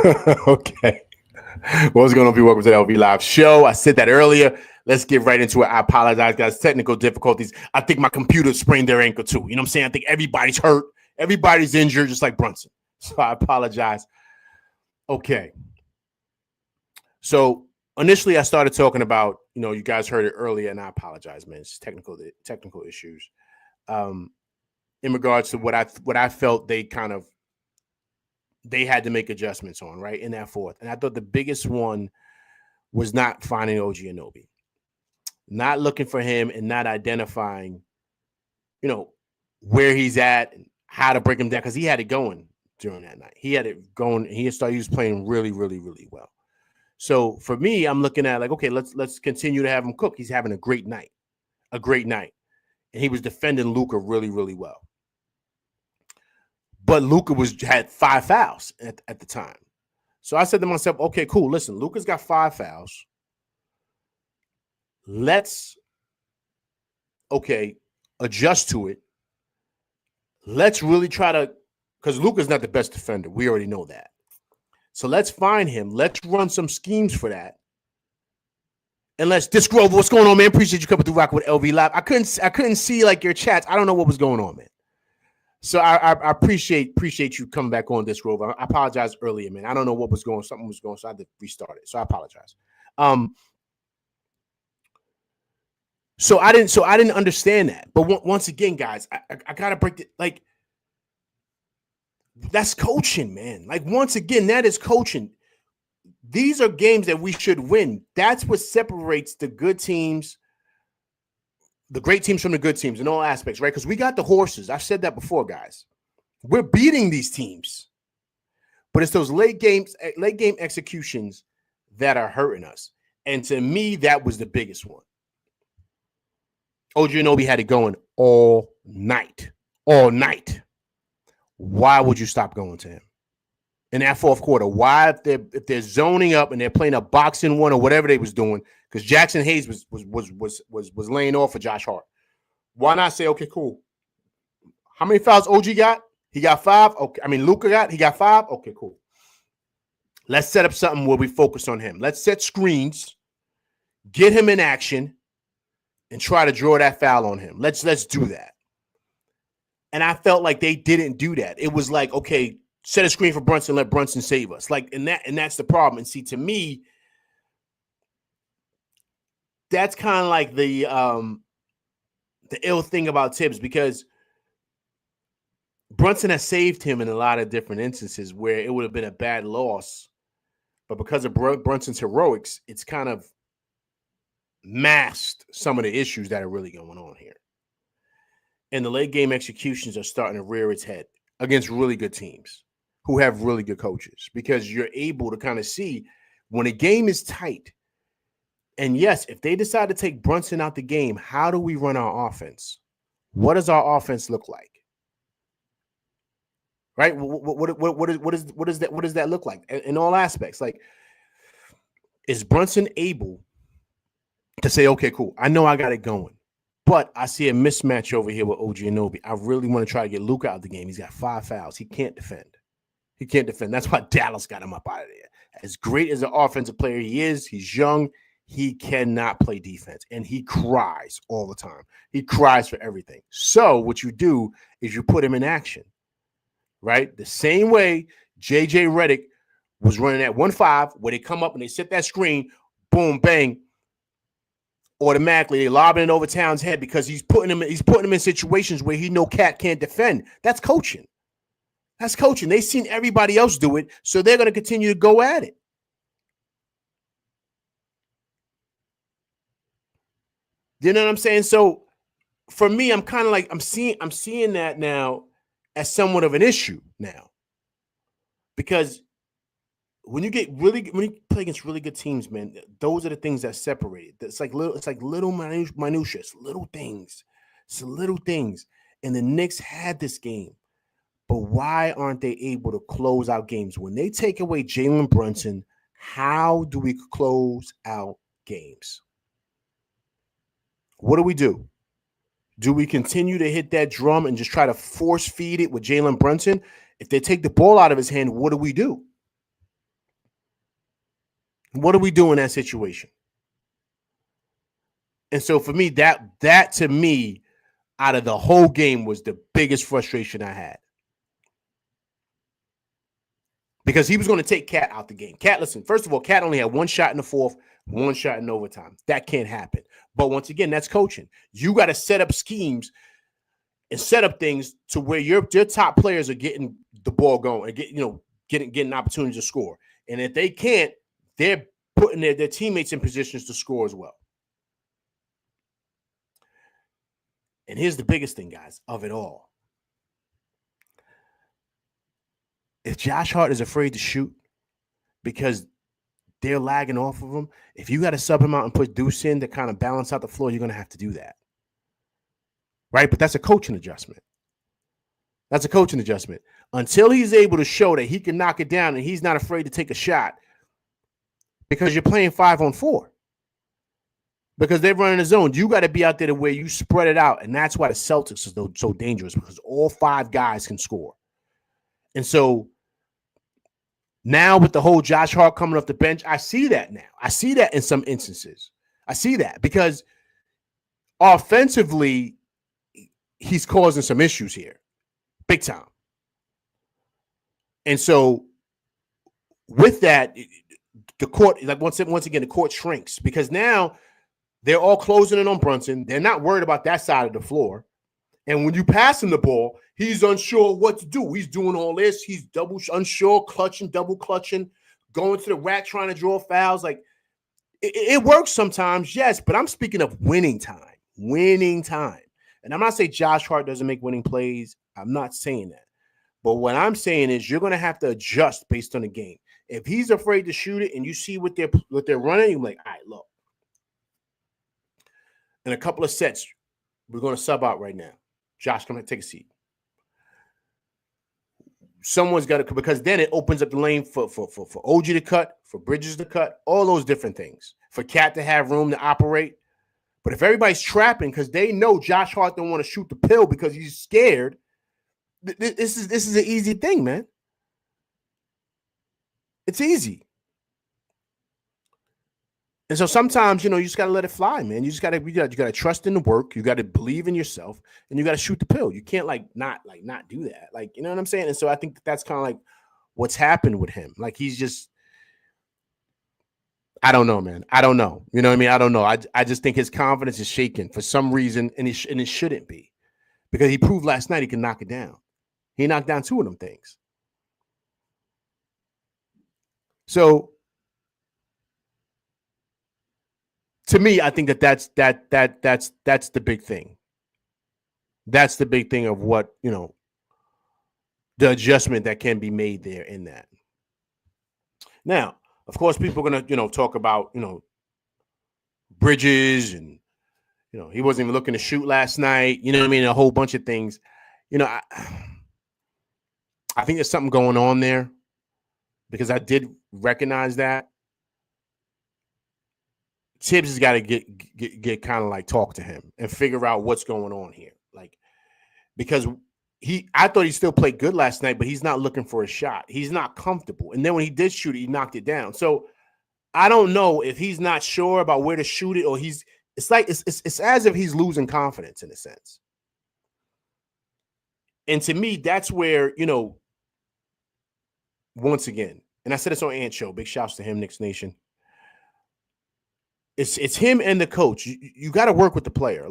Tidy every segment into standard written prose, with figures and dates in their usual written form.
Okay. What's going on, people? Welcome to the LV Live show. I said that earlier. Let's get right into it. I apologize, guys. Technical difficulties. I think my computer sprained their ankle too. You know what I'm saying? I think everybody's hurt. Everybody's injured, just like Brunson. So I apologize. Okay. So initially I started talking about, you guys heard it earlier, and I apologize, man. It's technical issues. In regards to what I felt they had to make adjustments on, right, in that fourth. And I thought the biggest one was not finding OG Anunoby, not looking for him and not identifying, where he's at and how to break him down, because he had it going during that night. He had it going. He was playing really, really, really well. So for me, I'm looking at like, okay, let's continue to have him cook. He's having a great night. And he was defending Luka really, really well. But Luka had 5 fouls at the time. So I said to myself, okay, cool. Listen, Luka's got 5 fouls. Let's, adjust to it. Let's really try to, because Luka's not the best defender. We already know that. So let's find him. Let's run some schemes for that. And let's Disc Grover, what's going on, man? Appreciate you coming through Rock with LV Live. I couldn't see like your chats. I don't know what was going on, man. So I appreciate you coming back on Disc Grover. I apologize earlier, man. I don't know what was going. Something was going, so I had to restart it. So I apologize. So I didn't understand that. But once again, guys, I gotta break it. Like, that's coaching, man. Like, once again, that is coaching. These are games that we should win. That's what separates the good teams, the great teams from the good teams in all aspects, right? Because we got the horses. I've said that before, guys. We're beating these teams. But it's those late game executions that are hurting us. And to me, that was the biggest one. OG Anunoby had it going all night. All night. Why would you stop going to him? In that fourth quarter, why, if they're zoning up and they're playing a boxing one or whatever they was doing, because Jackson Hayes was laying off for Josh Hart. Why not say, okay, cool. How many fouls OG got? He got 5. Okay, Luka he got 5. Okay, cool. Let's set up something where we focus on him. Let's set screens, get him in action, and try to draw that foul on him. Let's do that. And I felt like they didn't do that. It was like, okay, set a screen for Brunson, let Brunson save us. Like, and that's the problem. And see, to me, that's kind of like the ill thing about Tibbs, because Brunson has saved him in a lot of different instances where it would have been a bad loss. But because of Brunson's heroics, it's kind of masked some of the issues that are really going on here. And the late game executions are starting to rear its head against really good teams who have really good coaches, because you're able to kind of see when a game is tight. And yes, if they decide to take Brunson out the game, how do we run our offense? What does our offense look like? Right? What does that look like in all aspects? Like, is Brunson able to say, okay, cool, I know I got it going, but I see a mismatch over here with OG Anunoby. I really want to try to get Luka out of the game. He's got 5 fouls. He can't defend. That's why Dallas got him up out of there. As great as an offensive player he is, he's young. He cannot play defense, and he cries all the time. He cries for everything. So what you do is you put him in action, right? The same way J.J. Redick was running at 1-5, where they come up and they set that screen, boom, bang. Automatically, they're lobbing it over Towns' head because he's putting him in situations where he know Cat can't defend. That's coaching. That's coaching. They've seen everybody else do it, so they're going to continue to go at it. You know what I'm saying? So for me, I'm kind of like I'm seeing that now as somewhat of an issue now, because when you play against really good teams, man, those are the things that separate it. It's like little minutia, it's little things. It's little things. And the Knicks had this game. But why aren't they able to close out games? When they take away Jalen Brunson, how do we close out games? What do? Do we continue to hit that drum and just try to force feed it with Jalen Brunson? If they take the ball out of his hand, what do we do? What do we do in that situation? And so for me, that to me, out of the whole game, was the biggest frustration I had. Because he was going to take Cat out the game. Cat, listen, first of all, Cat only had one shot in the fourth, one shot in overtime. That can't happen. But once again, that's coaching. You got to set up schemes and set up things to where your top players are getting the ball going and getting opportunities to score. And if they can't, they're putting their teammates in positions to score as well. And here's the biggest thing, guys, of it all. If Josh Hart is afraid to shoot because they're lagging off of him, if you got to sub him out and put Deuce in to kind of balance out the floor, you're going to have to do that. Right? But that's a coaching adjustment. That's a coaching adjustment. Until he's able to show that he can knock it down and he's not afraid to take a shot, because you're playing 5-on-4. Because they're running a zone. You got to be out there to where you spread it out. And that's why the Celtics are so dangerous, because all 5 guys can score. And so now with the whole Josh Hart coming off the bench, I see that now. I see that in some instances. I see that because offensively, he's causing some issues here. Big time. And so with that, the court, like once again, the court shrinks because now they're all closing in on Brunson. They're not worried about that side of the floor. And when you pass him the ball, he's unsure what to do. He's doing all this. He's unsure, double clutching, going to the rack, trying to draw fouls. Like it works sometimes, yes, but I'm speaking of winning time. And I'm not saying Josh Hart doesn't make winning plays. I'm not saying that. But what I'm saying is you're going to have to adjust based on the game. If he's afraid to shoot it and you see what they're running, you're like, all right, look. In a couple of sets, we're going to sub out right now. Josh, come ahead, take a seat. Someone's got to, because then it opens up the lane for OG to cut, for Bridges to cut, all those different things. For Cat to have room to operate. But if everybody's trapping because they know Josh Hart don't want to shoot the pill because he's scared, this is an easy thing, man. It's easy. And so sometimes, you just got to let it fly, man. You got to trust in the work. You got to believe in yourself, and you got to shoot the pill. You can't not do that. Like, you know what I'm saying? And so I think that's kind of like what's happened with him. Like he's just, I don't know, man. I don't know. You know what I mean? I don't know. I just think his confidence is shaken for some reason, and it shouldn't be, because he proved last night he can knock it down. He knocked down 2 of them things. So to me, I think that's the big thing. That's the big thing of what, the adjustment that can be made there in that. Now, of course, people are going to, talk about, Bridges and, he wasn't even looking to shoot last night. You know what I mean? A whole bunch of things. I think there's something going on there because I did recognize that. Tibbs has got to get kind of like talk to him and figure out what's going on here. Like, because I thought he still played good last night, but he's not looking for a shot. He's not comfortable. And then when he did shoot it, he knocked it down. So I don't know if he's not sure about where to shoot it, or it's as if he's losing confidence in a sense. And to me, that's where, once again, and I said this on Ant Show, big shouts to him, Knicks Nation. It's him and the coach. You got to work with the player,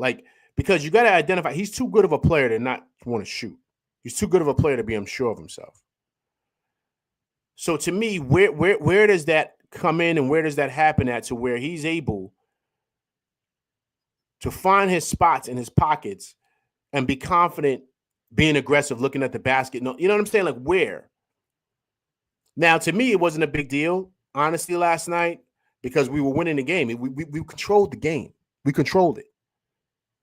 because you got to identify he's too good of a player to not want to shoot. He's too good of a player to be unsure of himself. So to me, where does that come in, and where does that happen at, to where he's able to find his spots in his pockets and be confident, being aggressive, looking at the basket? No, you know what I'm saying? Like, where? Now, to me, it wasn't a big deal, honestly, last night, because we were winning the game. We controlled the game. We controlled it.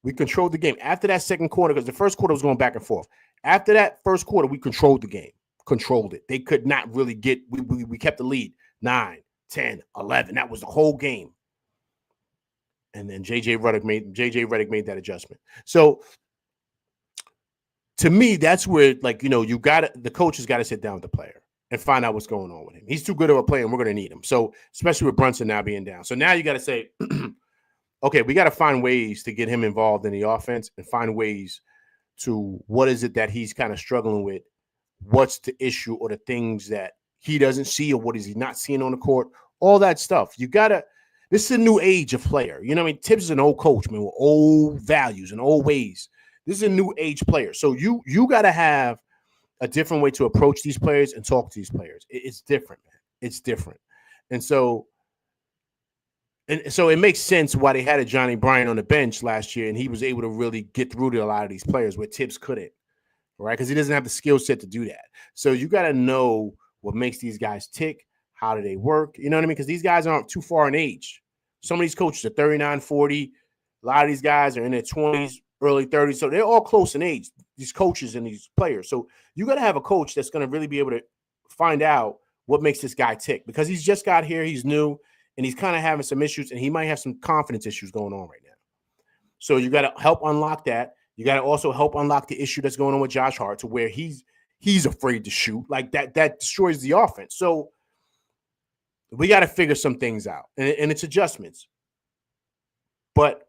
We controlled the game. After that second quarter, because the first quarter was going back and forth. After that first quarter, we controlled the game. Controlled it. They could not really get – we kept the lead. 9, 10, 11. That was the whole game. And then JJ Redick made that adjustment. So to me, that's where, the coach has got to sit down with the player and find out what's going on with him. He's too good of a player, and we're going to need him. So, especially with Brunson now being down. So now you got to say, okay, we got to find ways to get him involved in the offense and find ways to what is it that he's kind of struggling with? What's the issue or the things that he doesn't see, or what is he not seeing on the court? All that stuff. You got to, this is a new age of player. You know what I mean? Tibbs is an old coach, man, with old values and old ways. This is a new age player. So you got to have a different way to approach these players and talk to these players. It's different, man. It's different. And so it makes sense why they had a Johnny Bryant on the bench last year, and he was able to really get through to a lot of these players where Tibbs couldn't, right? Because he doesn't have the skill set to do that. So you got to know what makes these guys tick. How do they work? You know what I mean? Because these guys aren't too far in age. Some of these coaches are 39, 40. A lot of these guys are in their 20s, early 30s. So they're all close in age, these coaches and these players. So you got to have a coach that's going to really be able to find out what makes this guy tick, because he's just got here. He's new, and he's kind of having some issues, and he might have some confidence issues going on right now. So you got to help unlock that. You got to also help unlock the issue that's going on with Josh Hart, to where he's afraid to shoot. Like that destroys the offense. So we got to figure some things out, and it's adjustments. But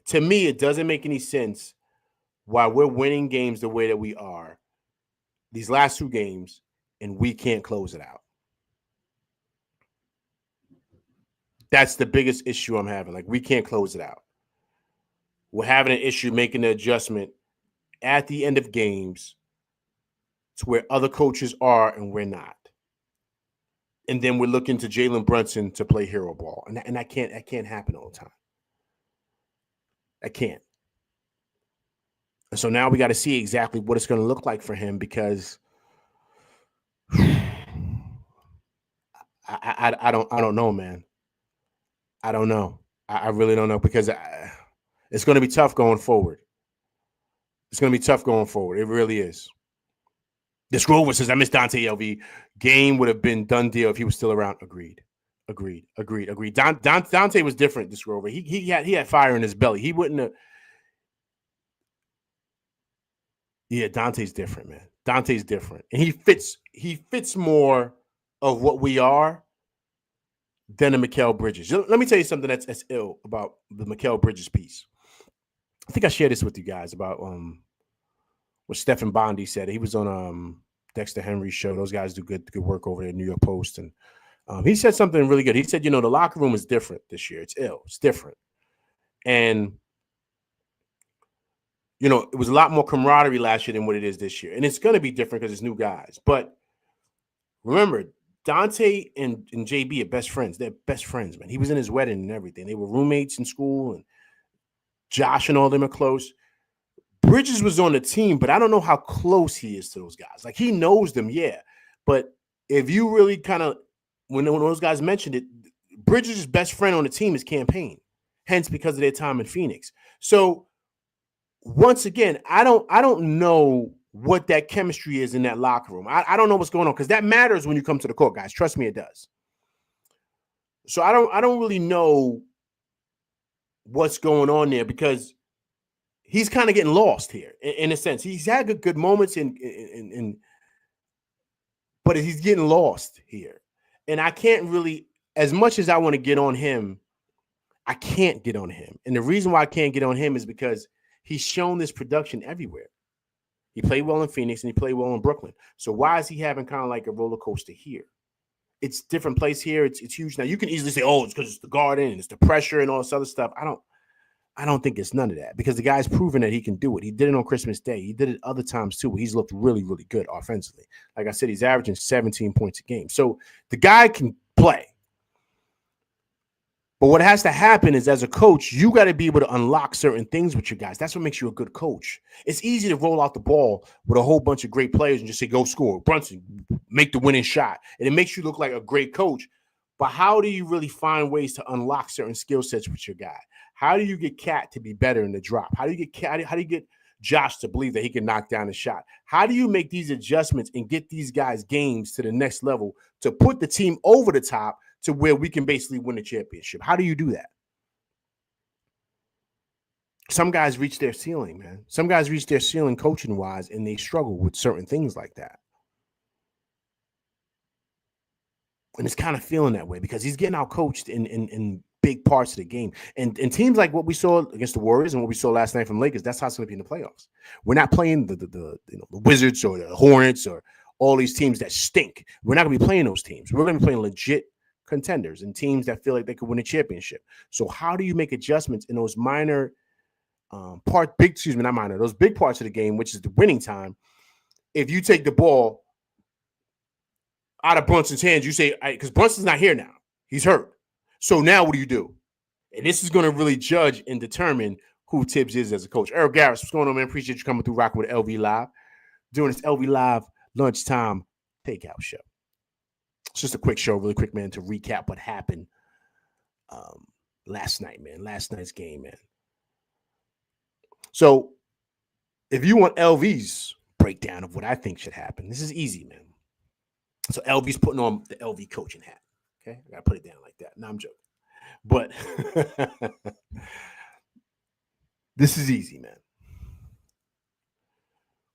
to me, it doesn't make any sense why we're winning games the way that we are these last two games, and we can't close it out. That's the biggest issue I'm having. Like, we can't close it out. We're having an issue making the adjustment at the end of games to where other coaches are and we're not. And then we're looking to Jalen Brunson to play hero ball. And that can't happen all the time. I can't. And so now we got to see exactly what it's going to look like for him, because I don't know, man. I don't know. I really don't know, because it's going to be tough going forward. It's going to be tough going forward. It really is. This Grover says, I miss Dante LV. Game would have been done deal if he was still around. Agreed. Dante was different, this Grover. He had fire in his belly. He wouldn't have. Yeah, Dante's different, man. Dante's different. And he fits more of what we are than a Mikal Bridges. Let me tell you something that's ill about the Mikal Bridges piece. I think I shared this with you guys about what Stephen Bondi said. He was on Dexter Henry's show. Those guys do good work over there at New York Post. And he said something really good. He said, the locker room is different this year. It's ill. It's different. And, it was a lot more camaraderie last year than what it is this year. And it's going to be different because it's new guys. But remember, Dante and JB are best friends. They're best friends, man. He was in his wedding and everything. They were roommates in school, and Josh and all them are close. Bridges was on the team, but I don't know how close he is to those guys. Like, he knows them, yeah. But if you really kind of, when those guys mentioned it, Bridges' best friend on the team is Campaign, hence because of their time in Phoenix. So once again, I don't know what that chemistry is in that locker room. I don't know what's going on, because that matters when you come to the court, guys. Trust me, it does. So I don't really know what's going on there, because he's kind of getting lost here in a sense. He's had good moments but he's getting lost here. And I can't really, as much as I want to get on him, I can't get on him. And the reason why I can't get on him is because he's shown this production everywhere. He played well in Phoenix and he played well in Brooklyn. So why is he having kind of like a roller coaster here? It's different place here. It's huge. Now you can easily say, oh, it's because it's the Garden and it's the pressure and all this other stuff. I don't think it's none of that, because the guy's proven that he can do it. He did it on Christmas Day. He did it other times too. He's looked really, really good offensively. Like I said, he's averaging 17 points a game. So the guy can play. But what has to happen is, as a coach, you got to be able to unlock certain things with your guys. That's what makes you a good coach. It's easy to roll out the ball with a whole bunch of great players and just say, go score. Brunson, make the winning shot. And it makes you look like a great coach. But how do you really find ways to unlock certain skill sets with your guy? How do you get Cat to be better in the drop? How do you get Josh to believe that he can knock down a shot? How do you make these adjustments and get these guys' games to the next level to put the team over the top to where we can basically win the championship? How do you do that? Some guys reach their ceiling, man. Some guys reach their ceiling coaching-wise, and they struggle with certain things like that. And it's kind of feeling that way because he's getting out coached in big parts of the game. And teams like what we saw against the Warriors and what we saw last night from Lakers, that's how it's going to be in the playoffs. We're not playing the Wizards or the Hornets or all these teams that stink. We're not going to be playing those teams. We're going to be playing legit contenders and teams that feel like they could win a championship. So how do you make adjustments in those minor those big parts of the game, which is the winning time? If you take the ball out of Brunson's hands, you say, because Brunson's not here now. He's hurt. So now what do you do? And this is going to really judge and determine who Tibbs is as a coach. Earl Garris, what's going on, man? Appreciate you coming through rocking with LV Live. Doing this LV Live lunchtime takeout show. It's just a quick show, really quick, man, to recap what happened last night, man. Last night's game, man. So if you want LV's breakdown of what I think should happen, this is easy, man. So LV's putting on the LV coaching hat. Okay, I gotta put it down like that. No, I'm joking. But this is easy, man.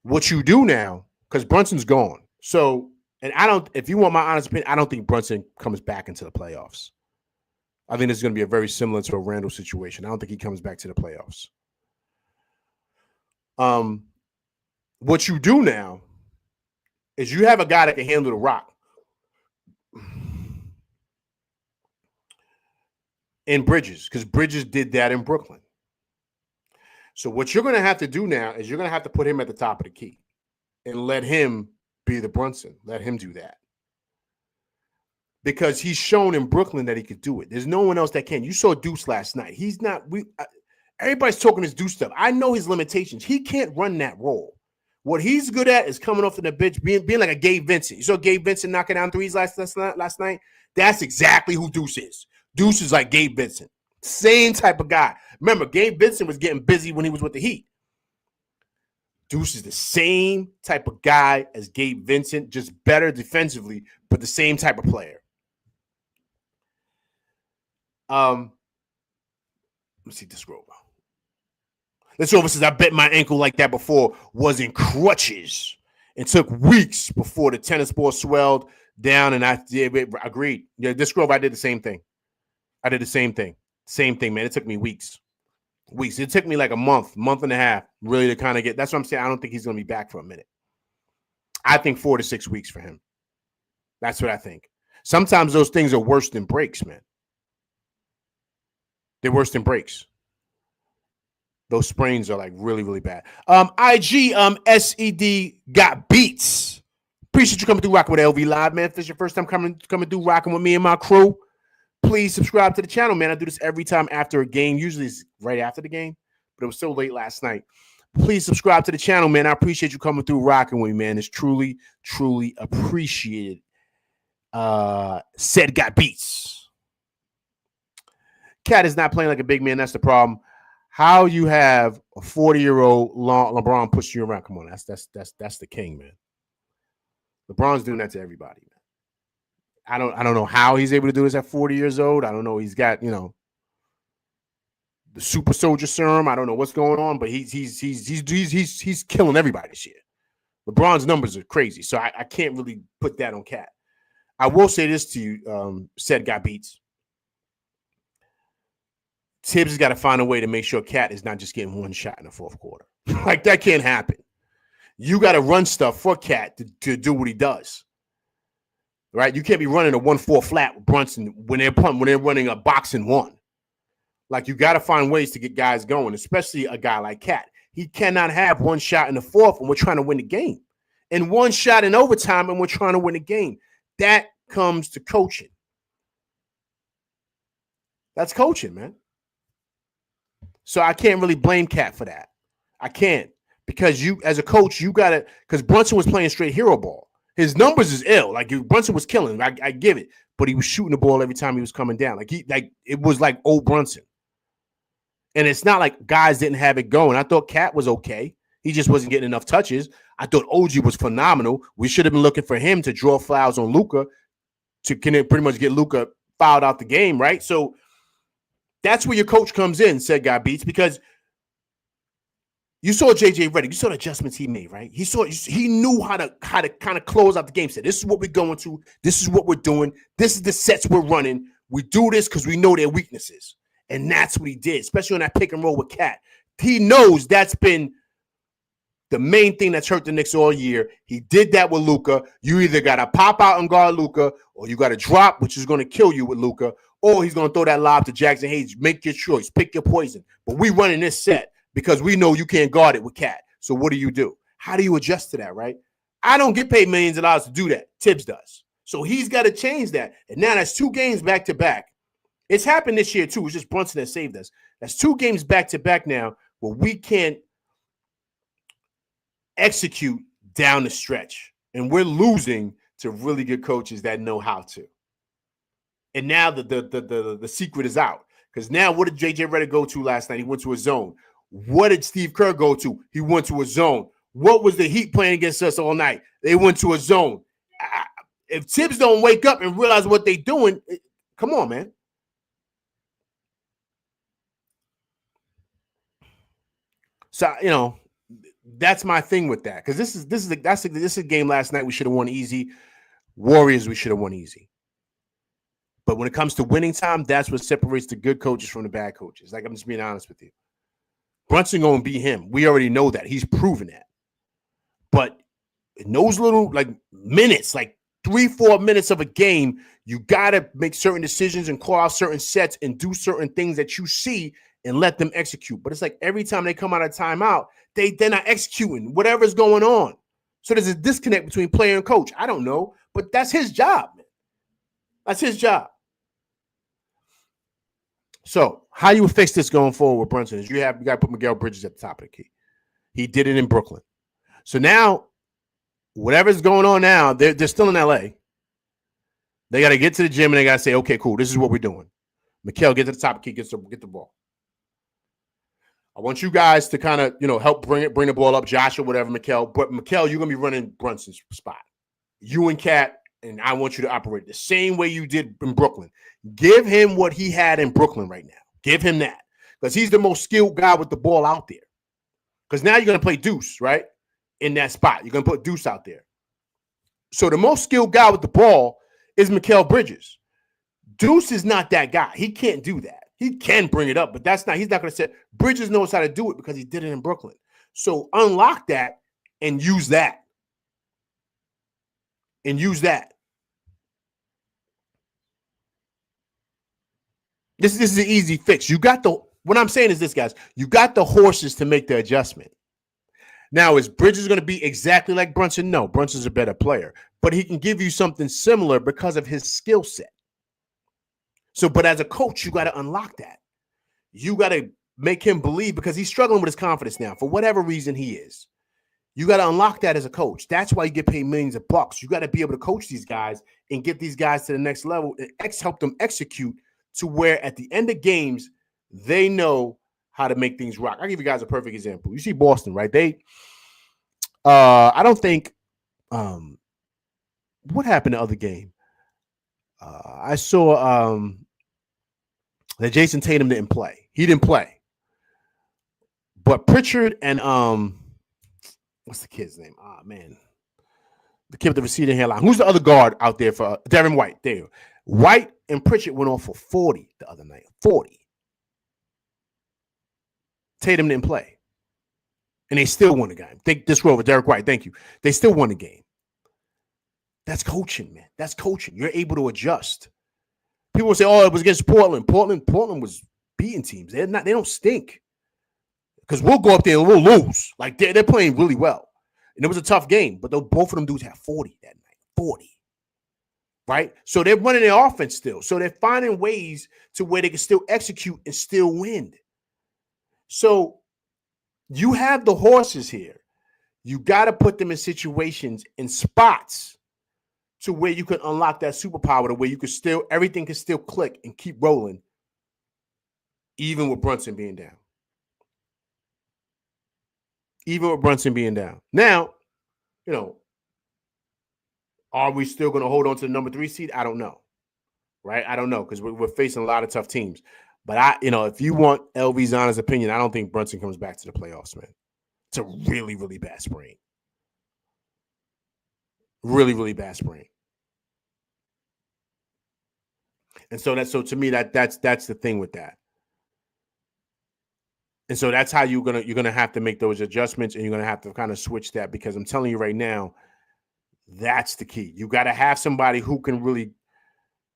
What you do now, because Brunson's gone. So, and if you want my honest opinion, I don't think Brunson comes back into the playoffs. I think this is going to be a very similar to a Randall situation. I don't think he comes back to the playoffs. What you do now is you have a guy that can handle the rock. In Bridges, because Bridges did that in Brooklyn. So what you're going to have to do now is you're going to have to put him at the top of the key and let him be the Brunson. Let him do that. Because he's shown in Brooklyn that he could do it. There's no one else that can. You saw Deuce last night. He's not everybody's talking this Deuce stuff. I know his limitations. He can't run that role. What he's good at is coming off in the bench, being like a Gabe Vincent. You saw Gabe Vincent knocking down threes last night? That's exactly who Deuce is. Deuce is like Gabe Vincent. Same type of guy. Remember, Gabe Vincent was getting busy when he was with the Heat. Deuce is the same type of guy as Gabe Vincent, just better defensively, but the same type of player. Let's see this scroll. This over says, I bet my ankle like that before was in crutches. It took weeks before the tennis ball swelled down, and I agreed. Yeah, this Grove, I did the same thing. Same thing, man. It took me weeks. It took me like a month and a half, really, to kind of get. That's what I'm saying. I don't think he's going to be back for a minute. I think 4 to 6 weeks for him. That's what I think. Sometimes those things are worse than breaks, man. They're worse than breaks. Those sprains are like really, really bad. IG SED got beats. Appreciate you coming through rocking with LV Live, man. If this is your first time coming through rocking with me and my crew, please subscribe to the channel, man. I do this every time after a game. Usually it's right after the game, but it was so late last night. Please subscribe to the channel, man. I appreciate you coming through rocking with me, man. It's truly, truly appreciated. Said got beats. Cat is not playing like a big man. That's the problem. How you have a 40-year-old LeBron pushing you around? Come on, that's the king, man. LeBron's doing that to everybody, man. I don't know how he's able to do this at 40 years old. I don't know. He's got, the super soldier serum. I don't know what's going on, but he's killing everybody this year. LeBron's numbers are crazy, so I can't really put that on Cat. I will say this to you, said got beats. Tibbs has got to find a way to make sure Cat is not just getting one shot in the fourth quarter. Like, that can't happen. You got to run stuff for Cat to do what he does. Right? You can't be running a 1-4 flat with Brunson when they're running a boxing one. Like, you got to find ways to get guys going, especially a guy like Cat. He cannot have one shot in the fourth and we're trying to win the game. And one shot in overtime and we're trying to win the game. That comes to coaching. That's coaching, man. So I can't really blame Cat for that. I can't. Because you, as a coach, you got to, because Brunson was playing straight hero ball. His numbers is ill. Like, Brunson was killing. I give it. But he was shooting the ball every time he was coming down. It was like old Brunson. And it's not like guys didn't have it going. I thought Cat was okay. He just wasn't getting enough touches. I thought OG was phenomenal. We should have been looking for him to draw fouls on Luka to pretty much get Luka fouled out the game, right? So that's where your coach comes in, said guy beats, because You saw JJ Redick. You saw the adjustments he made, right? He knew how to kind of close out the game. Said, this is what we're going to. This is what we're doing. This is the sets we're running. We do this because we know their weaknesses. And that's what he did, especially on that pick and roll with Cat. He knows that's been the main thing that's hurt the Knicks all year. He did that with Luka. You either got to pop out and guard Luka, or you got to drop, which is going to kill you with Luka, or he's going to throw that lob to Jackson Hayes. Make your choice. Pick your poison. But we running this set because we know you can't guard it with Cat. So what do? How do you adjust to that, right? I don't get paid millions of dollars to do that. Tibbs does. So he's got to change that. And now that's 2 games back-to-back. It's happened this year, too. It's just Brunson that saved us. That's 2 games back-to-back now where we can't execute down the stretch. And we're losing to really good coaches that know how to. And now the secret is out. Because now what did J.J. Redick go to last night? He went to a zone. What did Steve Kerr go to? He went to a zone. What was the Heat playing against us all night? They went to a zone. If Tibbs don't wake up and realize what they're doing, come on, man. So, that's my thing with that. Because this is a game last night we should have won easy. Warriors, we should have won easy. But when it comes to winning time, that's what separates the good coaches from the bad coaches. Like, I'm just being honest with you. Brunson going to be him. We already know that. He's proven that. But in those little, minutes, 3-4 minutes of a game, you got to make certain decisions and call out certain sets and do certain things that you see and let them execute. But it's like every time they come out of timeout, they're not executing whatever's going on. So there's a disconnect between player and coach. I don't know, but that's his job, man. That's his job. So how you fix this going forward with Brunson is you got to put Mikal Bridges at the top of the key. He did it in Brooklyn. So now, whatever's going on now, they're still in L.A. They got to get to the gym and they got to say, okay, cool, this is what we're doing. Mikal, get to the top of the key, get the ball. I want you guys to kind of, help bring the ball up, Josh or whatever, Mikal. But Mikal, you're going to be running Brunson's spot. You and Cat, and I want you to operate the same way you did in Brooklyn. Give him what he had in Brooklyn right now. Give him that. Because he's the most skilled guy with the ball out there. Because now you're going to play Deuce, right? In that spot. You're going to put Deuce out there. So the most skilled guy with the ball is Mikal Bridges. Deuce is not that guy. He can't do that. He can bring it up, but he's not going to say. Bridges knows how to do it because he did it in Brooklyn. So unlock that and use that. This is an easy fix. What I'm saying is this, guys. You got the horses to make the adjustment. Now, is Bridges going to be exactly like Brunson? No, Brunson's a better player. But he can give you something similar because of his skill set. So, but as a coach, you got to unlock that. You got to make him believe because he's struggling with his confidence now for whatever reason he is. You got to unlock that as a coach. That's why you get paid millions of bucks. You got to be able to coach these guys and get these guys to the next level and help them execute to where at the end of games, they know how to make things rock. I'll give you guys a perfect example. You see Boston, right? I don't think, what happened the other game? I saw that Jason Tatum didn't play. He didn't play. But Pritchard and what's the kid's name? Man. The kid with the receding hairline. Who's the other guard out there for Devin White? There. White and Pritchard went off for 40 the other night. 40. Tatum didn't play. And they still won the game. Think this rover, Derek White. Thank you. They still won the game. That's coaching, man. That's coaching. You're able to adjust. People will say, "Oh, it was against Portland." Portland was beating teams. They don't stink. Because we'll go up there and we'll lose. Like they're playing really well. And it was a tough game, but both of them dudes had 40 that night. 40. Right? So they're running their offense still. So they're finding ways to where they can still execute and still win. So you have the horses here. You got to put them in situations, in spots, to where you can unlock that superpower, to where you can everything can still click and keep rolling, even with Brunson being down. Now, are we still going to hold on to the number 3 seed? I don't know. Right? I don't know because we're facing a lot of tough teams. But if you want LV's honest opinion, I don't think Brunson comes back to the playoffs, man. It's a really, really bad sprain. Really, really bad sprain. And so to me that's the thing with that. And so that's how you're gonna have to make those adjustments, and you're gonna have to kind of switch that, because I'm telling you right now, that's the key. You got to have somebody who can really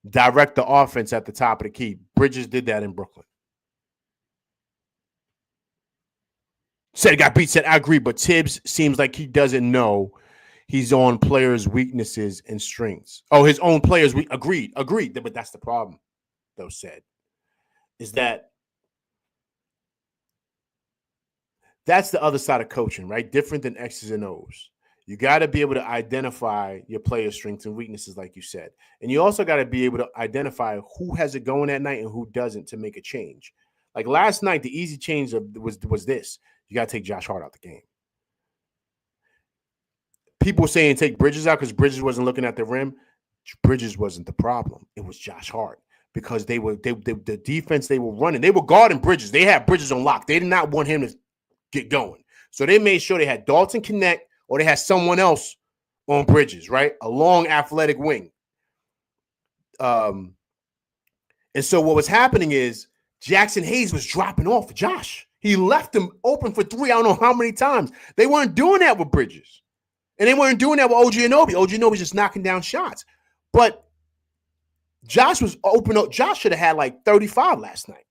direct the offense at the top of the key. Bridges did that in Brooklyn. Said he got beat. Said I agree, but Tibbs seems like he doesn't know he's on players' weaknesses and strengths. Oh, his own players. We agreed. But that's the problem, though. Said is that that's the other side of coaching, right? Different than X's and O's. You got to be able to identify your players' strengths and weaknesses, like you said. And you also got to be able to identify who has it going that night and who doesn't to make a change. Like last night, the easy change was this. You got to take Josh Hart out the game. People were saying take Bridges out because Bridges wasn't looking at the rim. Bridges wasn't the problem. It was Josh Hart, because the defense they were running, they were guarding Bridges. They had Bridges on lock. They did not want him to get going. So they made sure they had Dalton connect, or they had someone else on Bridges, right? A long athletic wing. And so what was happening is Jackson Hayes was dropping off Josh. He left him open for three. I don't know how many times. They weren't doing that with Bridges. And they weren't doing that with OG Anunoby. OG Anunoby's just knocking down shots. But Josh was open up. Josh should have had like 35 last night.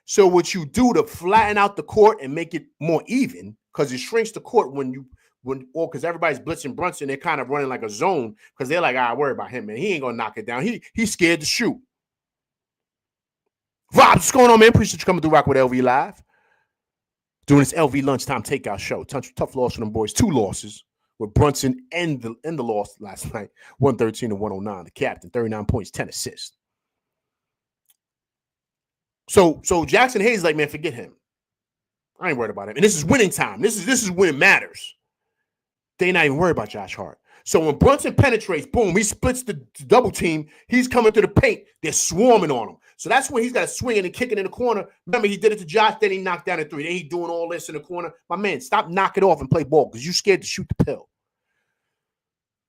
So what you do to flatten out the court and make it more even, because it shrinks the court because everybody's blitzing Brunson, they're kind of running like a zone, because they're like, I worry about him, man. He ain't gonna knock it down. He's scared to shoot. Vibes, what's going on, man? Appreciate you coming through Rock with LV Live. Doing this LV lunchtime takeout show. Tough loss for them boys. 2 losses with Brunson and the loss last night. 113 to 109. The captain, 39 points, 10 assists. So Jackson Hayes like, man, forget him. I ain't worried about him. And this is winning time. This is when it matters. They not even worried about Josh Hart. So when Brunson penetrates, boom, he splits the double team. He's coming to the paint. They're swarming on him. So that's when he's got to swing and kick it in the corner. Remember, he did it to Josh. Then he knocked down a 3. Then he doing all this in the corner. My man, stop knocking it off and play ball, because you scared to shoot the pill.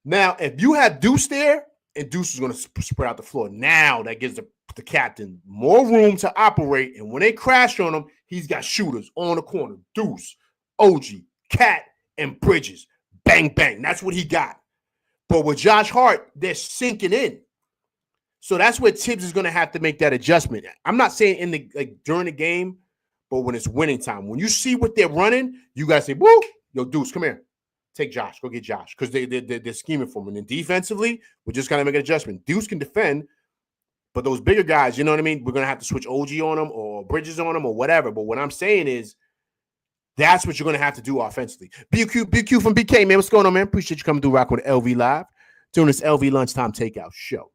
Now, if you have Deuce there, and Deuce is going to spread out the floor, now that gives the captain more room to operate. And when they crash on him, he's got shooters on the corner. Deuce, OG, Cat, and Bridges. Bang, bang. That's what he got. But with Josh Hart, they're sinking in. So that's where Tibbs is going to have to make that adjustment. I'm not saying during the game, but when it's winning time. When you see what they're running, you got to say, woo, yo, Deuce, come here. Take Josh. Go get Josh, because they're scheming for him. And then defensively, we're just going to make an adjustment. Deuce can defend, but those bigger guys, you know what I mean? We're going to have to switch OG on them or Bridges on them or whatever. But what I'm saying is, that's what you're going to have to do offensively. BQ from BK, man. What's going on, man? Appreciate you coming through Rock with LV Live. Doing this LV Lunchtime Takeout show.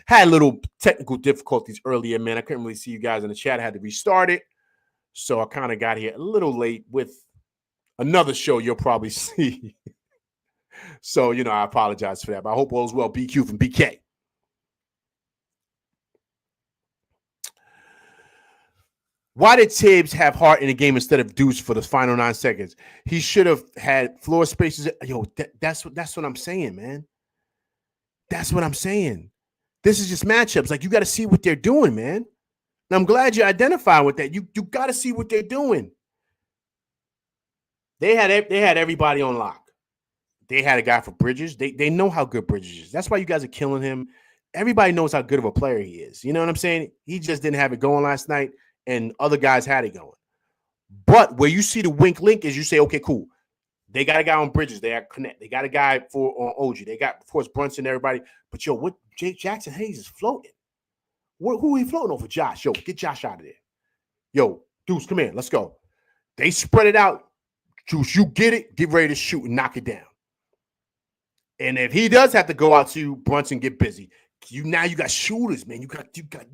Had a little technical difficulties earlier, man. I couldn't really see you guys in the chat. I had to restart it. So I kind of got here a little late with another show you'll probably see. So, I apologize for that. But I hope all is well. BQ from BK. Why did Tibbs have Hart in the game instead of Deuce for the final 9 seconds? He should have had floor spaces. Yo, that's what I'm saying, man. That's what I'm saying. This is just matchups. Like, you got to see what they're doing, man. And I'm glad you identify with that. You got to see what they're doing. They had everybody on lock. They had a guy for Bridges. They know how good Bridges is. That's why you guys are killing him. Everybody knows how good of a player he is. You know what I'm saying? He just didn't have it going last night, and other guys had it going. But where you see the wink link is you say, okay, cool. They got a guy on Bridges. They got Connect. They got a guy on OG. They got, of course, Brunson, everybody. But, yo, what Jackson Hayes is floating. Who are he floating over? Josh. Yo, get Josh out of there. Yo, Deuce, come here. Let's go. They spread it out. Juice, you get it. Get ready to shoot and knock it down. And if he does have to go out to Brunson, get busy. Now you got shooters, man. You got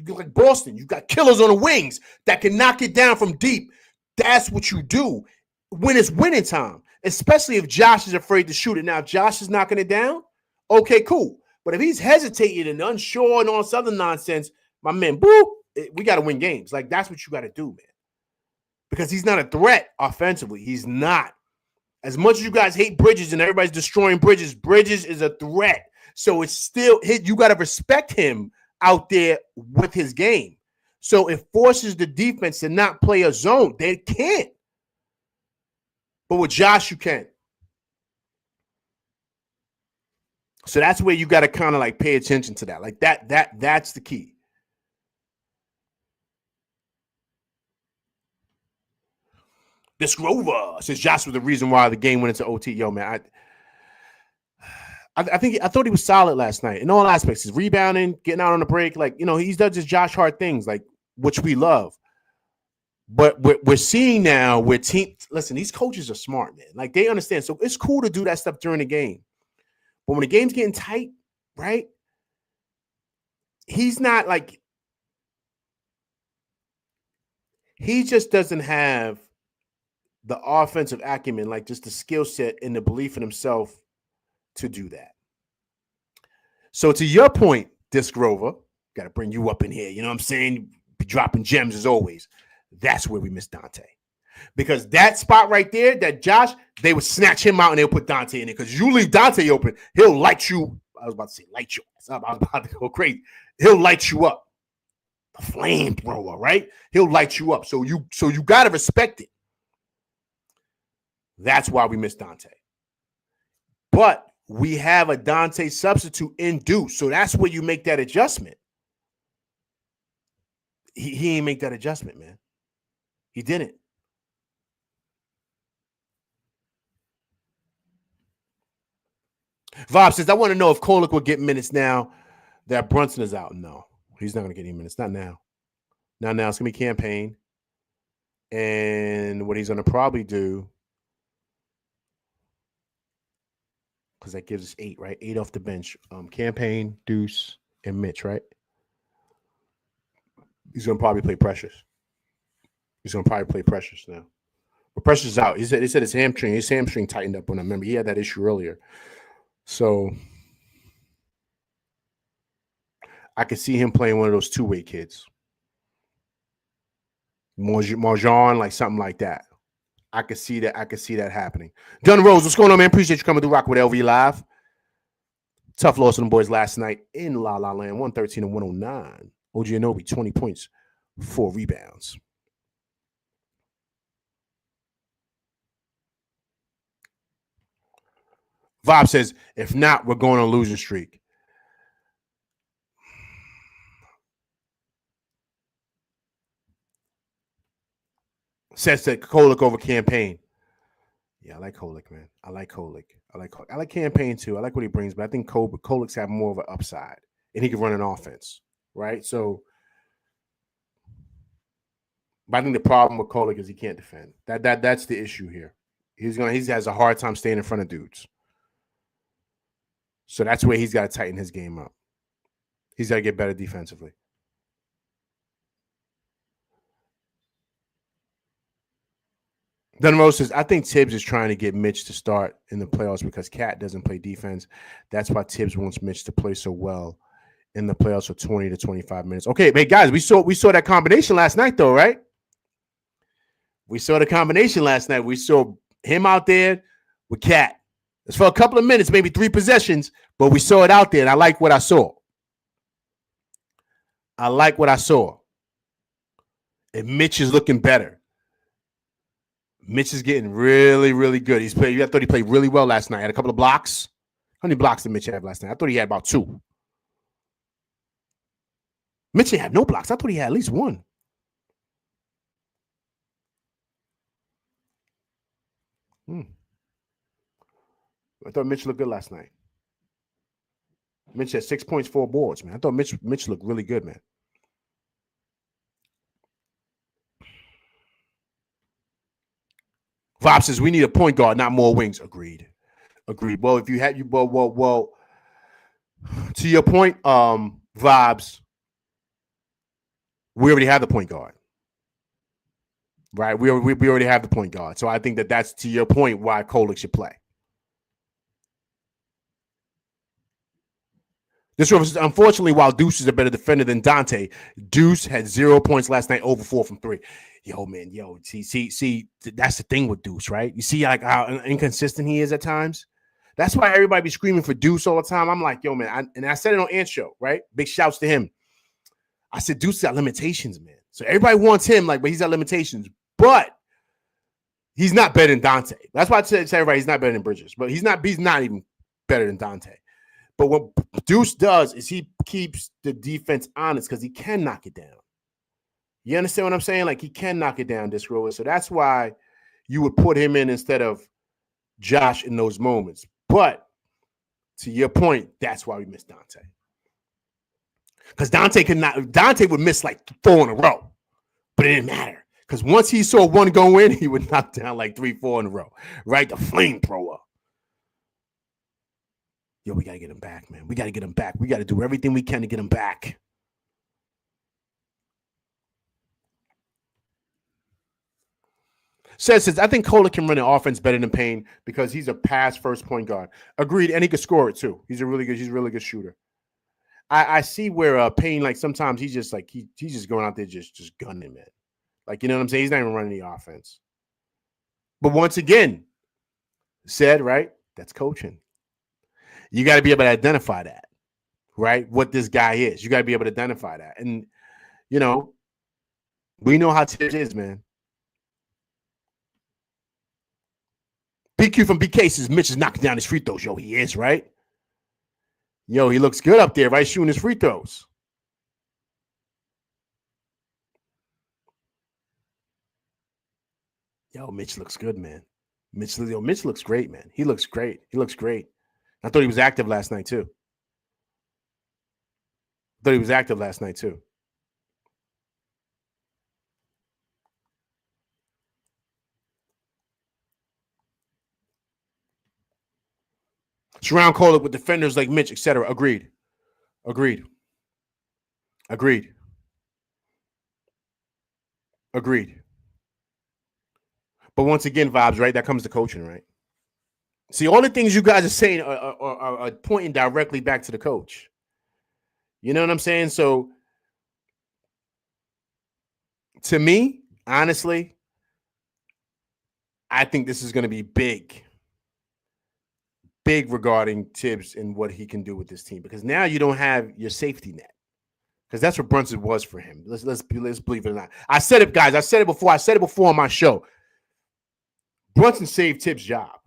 like Boston. You got killers on the wings that can knock it down from deep. That's what you do when it's winning time, especially if Josh is afraid to shoot it. Now, if Josh is knocking it down, okay, cool. But if he's hesitating and unsure and all this other nonsense, my man, boo, we got to win games. Like, that's what you got to do, man. because he's not a threat offensively. He's not. As much as you guys hate Bridges and everybody's destroying Bridges, Bridges is a threat. So it's still hit. You got to respect him out there with his game. So it forces the defense to not play a zone. They can't. But with Josh, you can. So that's where you got to kind of like pay attention to that. Like that's the key. This Grover says Josh was the reason why the game went into OT. Yo, man, I thought he was solid last night in all aspects. He's rebounding, getting out on the break. Like, he does his Josh Hart things, like, which we love. But we're seeing now where listen, these coaches are smart, man. Like, they understand. So it's cool to do that stuff during the game. But when the game's getting tight, right? He's not like, he just doesn't have the offensive acumen, like just the skill set and the belief in himself to do that. So to your point, Disc Grover, got to bring you up in here. You know what I'm saying? Be dropping gems as always. That's where we miss Dante. Because that spot right there, that Josh, they would snatch him out and they'll put Dante in it. Because you leave Dante open, he'll light you. I was about to say light you. I was about to go crazy. He'll light you up. The flamethrower, right? He'll light you up. So you got to respect it. That's why we miss Dante. But we have a Dante substitute in Deuce. So that's where you make that adjustment. He ain't make that adjustment, man. He didn't. Vob says, I want to know if Kolek will get minutes now that Brunson is out. No, he's not going to get any minutes. Not now. Not now. It's going to be campaign. And what he's going to probably do, because that gives us 8, right? 8 off the bench. Campaign, Deuce, and Mitch, right? He's going to probably play Precious. He's going to probably play Precious now. But Precious is out. He said his hamstring tightened up when I remember. He had that issue earlier. So I could see him playing one of those two-way kids. Marjan, like something like that. I could see that. I could see that happening. Dunn Rose, what's going on, man? Appreciate you coming through Rock with LV Live. Tough loss to them boys last night in La La Land, 113-109. OG Anunoby, 20 points, 4 rebounds. Vob says, if not, we're going on a losing streak. Says that Kolek over campaign. Yeah, I like Kolek, man. I like campaign too. I like what he brings, but I think Kolek's have more of an upside, and he can run an offense, right? So, but I think the problem with Kolek is he can't defend. That's the issue here. He has a hard time staying in front of dudes. So that's where he's got to tighten his game up. He's got to get better defensively. Dunn Rose says, I think Tibbs is trying to get Mitch to start in the playoffs because Cat doesn't play defense. That's why Tibbs wants Mitch to play so well in the playoffs for 20 to 25 minutes. Okay, hey guys, we saw that combination last night, though, right? We saw the combination last night. We saw him out there with Cat. It's for a couple of minutes, maybe 3 possessions, but we saw it out there, and I like what I saw. And Mitch is looking better. Mitch is getting really, really good. I thought he played really well last night. Had a couple of blocks. How many blocks did Mitch have last night? I thought he had about 2. Mitch didn't have no blocks. I thought he had at least 1. I thought Mitch looked good last night. Mitch had 6 points, 4 boards, man. I thought Mitch looked really good, man. Vob says we need a point guard, not more wings. Agreed. Well, if you had well, to your point, Vibes, we already have the point guard, right? We already have the point guard, so I think that's to your point why Kolek should play. This was unfortunately, while Deuce is a better defender than Dante, Deuce had 0 points last night, over 4 from 3. Yo, man, see, that's the thing with Deuce, right? You see like how inconsistent he is at times. That's why everybody be screaming for Deuce all the time. I'm like, yo, man, and I said it on Ant Show, right? Big shouts to him. I said Deuce got limitations, man. So everybody wants him, like, but he's got limitations. But he's not better than Dante. That's why I said to everybody he's not better than Bridges, but he's not even better than Dante. But what Deuce does is he keeps the defense honest because he can knock it down. You understand what I'm saying? Like, he can knock it down, this roller. So that's why you would put him in instead of Josh in those moments. But to your point, that's why we miss Dante. Because Dante would miss like 4 in a row, but it didn't matter. Because once he saw one go in, he would knock down like 3, 4 in a row, right? The flamethrower. Yo, we got to get him back, man. We got to get him back. We got to do everything we can to get him back. Says, I think Kohler can run an offense better than Payne because he's a pass-first point guard. Agreed, and he can score it too. He's a really good shooter. I see where Payne, like, sometimes he's just like he's just going out there just gunning, man. Like, you know what I'm saying? He's not even running the offense. But once again, said, right, that's coaching. You got to be able to identify that, right? What this guy is. You got to be able to identify that. And, you know, we know how Tibbs is, man. PQ from BK says Mitch is knocking down his free throws. Yo, he is, right? Yo, he looks good up there, right? Shooting his free throws. Yo, Mitch looks good, man. Mitch looks great, man. He looks great. I thought he was active last night, too. Surround Kohler with defenders like Mitch, etc. Agreed. But once again, vibes, right? That comes to coaching, right? See, all the things you guys are saying are pointing directly back to the coach. You know what I'm saying? So, to me, honestly, I think this is going to be big regarding Tibbs and what he can do with this team, because now you don't have your safety net, because that's what Brunson was for him. Let's believe it or not. I said it, guys. I said it before on my show. Brunson saved Tibbs' job,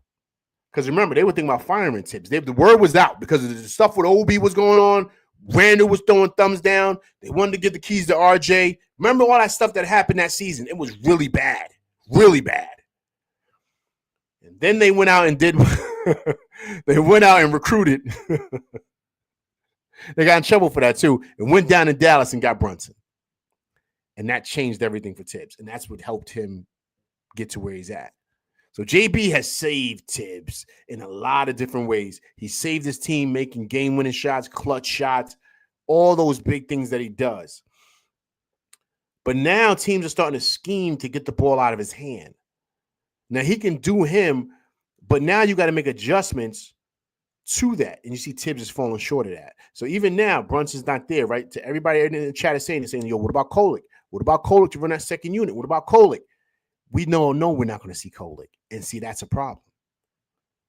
because remember, they were thinking about firing Tibbs. The word was out because of the stuff with OB was going on. Randall was throwing thumbs down. They wanted to get the keys to RJ. Remember all that stuff that happened that season? It was really bad. And then they went out and did they went out and recruited. They got in trouble for that too, and went down in Dallas and got Brunson. And that changed everything for Tibbs. And that's what helped him get to where he's at. So JB has saved Tibbs in a lot of different ways. He saved his team making game-winning shots, clutch shots, all those big things that he does. But now teams are starting to scheme to get the ball out of his hand. Now he can do him, but now you got to make adjustments to that. And you see Tibbs is falling short of that. So even now, Brunson's not there, right? To everybody in the chat is saying, yo, what about Kolek? What about Kolek to run that second unit? What about Kolek? We no, we're not going to see Kolek. And see, that's a problem,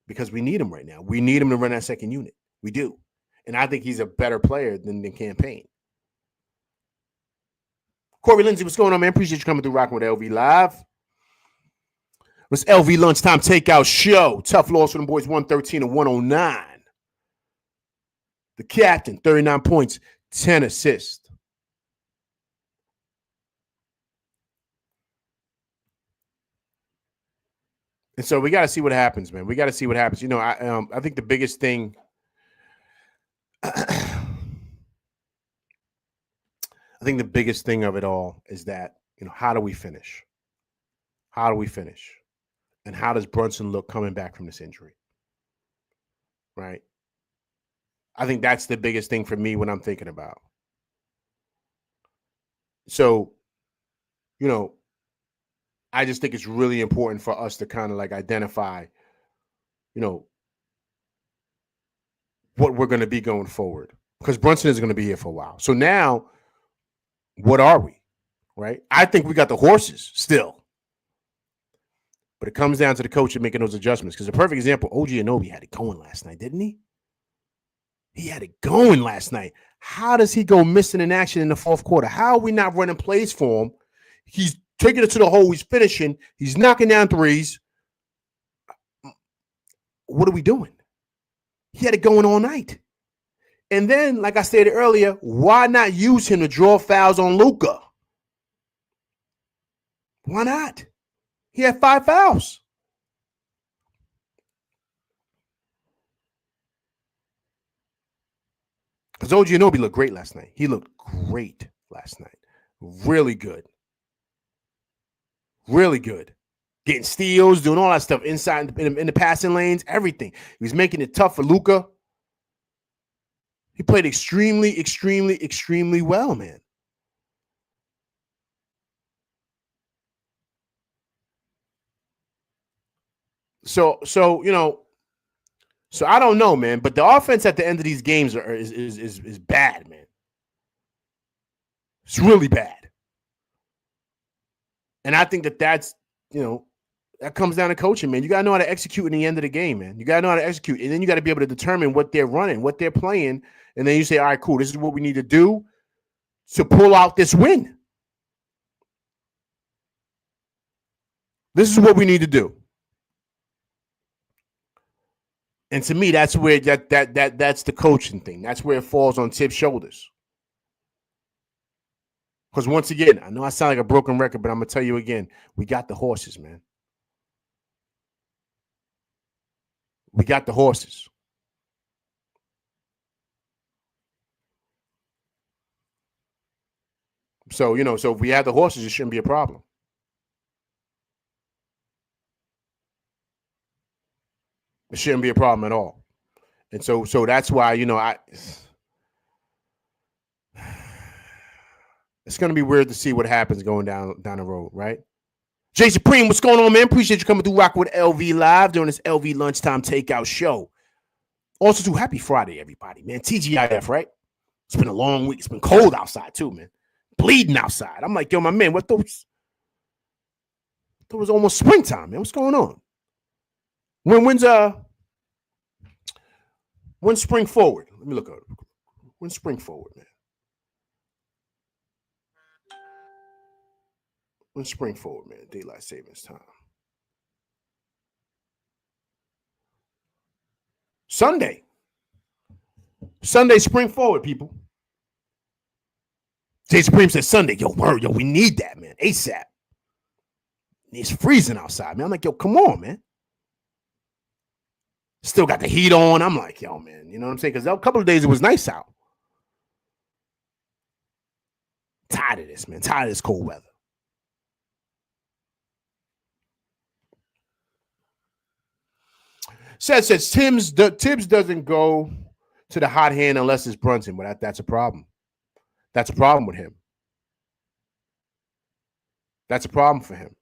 because we need him right now. We need him to run that second unit. We do. And I think he's a better player than Campaign. Corey Lindsay, what's going on, man? Appreciate you coming through, rocking with LV Live. It's LV Lunchtime Takeout Show. Tough loss for them boys, 113 and 109. The captain, 39 points, 10 assists. And so we got to see what happens, man. We got to see what happens. You know, I think the biggest thing I think the biggest thing of it all is that, you know, how do we finish? And how does Brunson look coming back from this injury? Right? I think that's the biggest thing for me when I'm thinking about. So, you know, I just think it's really important for us to kind of like identify, you know, what we're going to be going forward. because Brunson is going to be here for a while. So now, what are we? Right? I think we got the horses still. But it comes down to the coach and making those adjustments. Because a perfect example, OG Anunoby had it going last night, didn't he? He had it going last night. How does he go missing in action in the fourth quarter? How are we not running plays for him? He's taking it to the hole. He's finishing. He's knocking down threes. What are we doing? He had it going all night. And then, like I stated earlier, why not use him to draw fouls on Luka? Why not? He had 5 fouls. Because OG Anunoby looked great last night. He looked great last night. Really good. Really good. Getting steals, doing all that stuff inside in the passing lanes, everything. He was making it tough for Luka. He played extremely, extremely, extremely well, man. So I don't know, man. But the offense at the end of these games is bad, man. It's really bad. And I think that's, that comes down to coaching, man. You got to know how to execute in the end of the game, man. You got to know how to execute. And then you got to be able to determine what they're running, what they're playing. And then you say, all right, cool. This is what we need to do to pull out this win. This is what we need to do. And to me, that's where that's the coaching thing. That's where it falls on Tibbs' shoulders. Because once again, I know I sound like a broken record, but I'm going to tell you again, we got the horses, man. We got the horses. So, so if we had the horses, it shouldn't be a problem. It shouldn't be a problem at all. And so that's why, it's going to be weird to see what happens going down the road, right? Jay Supreme, what's going on, man? Appreciate you coming through Rock with LV Live during this LV Lunchtime Takeout show. Also, too, happy Friday, everybody, man. TGIF, right? It's been a long week. It's been cold outside, too, man. Bleeding outside. I'm like, yo, my man, what those? It was almost springtime, man. What's going on? When's spring forward? Let me look at it. When's spring forward, man? When's spring forward, man? Daylight savings time. Sunday, spring forward, people. Jay Supreme said Sunday. Yo, word, yo, we need that, man. ASAP. It's freezing outside, man. I'm like, yo, come on, man. Still got the heat on. I'm like, yo, man, you know what I'm saying? Because a couple of days it was nice out. Tired of this, man. Tired of this cold weather. Says Tibbs doesn't go to the hot hand unless it's Brunson, but that's a problem. That's a problem with him. That's a problem for him.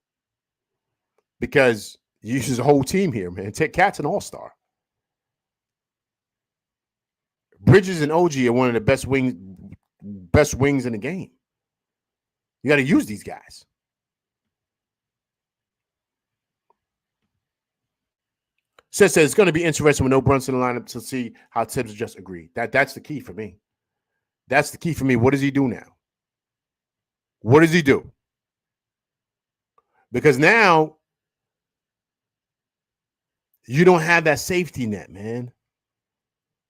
Because he uses a whole team here, man. Cat's an all-star. Bridges and OG are one of the best wings in the game. You got to use these guys. Says it's going to be interesting with no Brunson in the lineup to see how Tibbs just agreed. That's the key for me. That's the key for me. What does he do now? What does he do? Because now you don't have that safety net, man.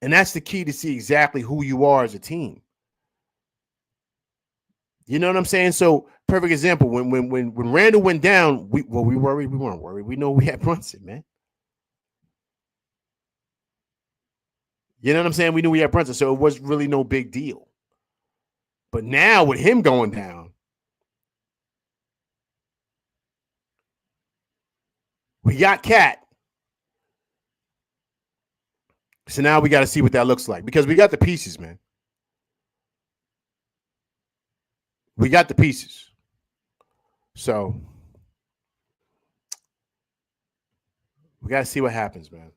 And that's the key to see exactly who you are as a team. You know what I'm saying? So, perfect example. When Randall went down, we worried? We weren't worried. We know we had Brunson, man. You know what I'm saying? We knew we had Brunson, so it was really no big deal. But now with him going down, we got Cat. So now we got to see what that looks like because we got the pieces, man. We got the pieces. So we got to see what happens, man.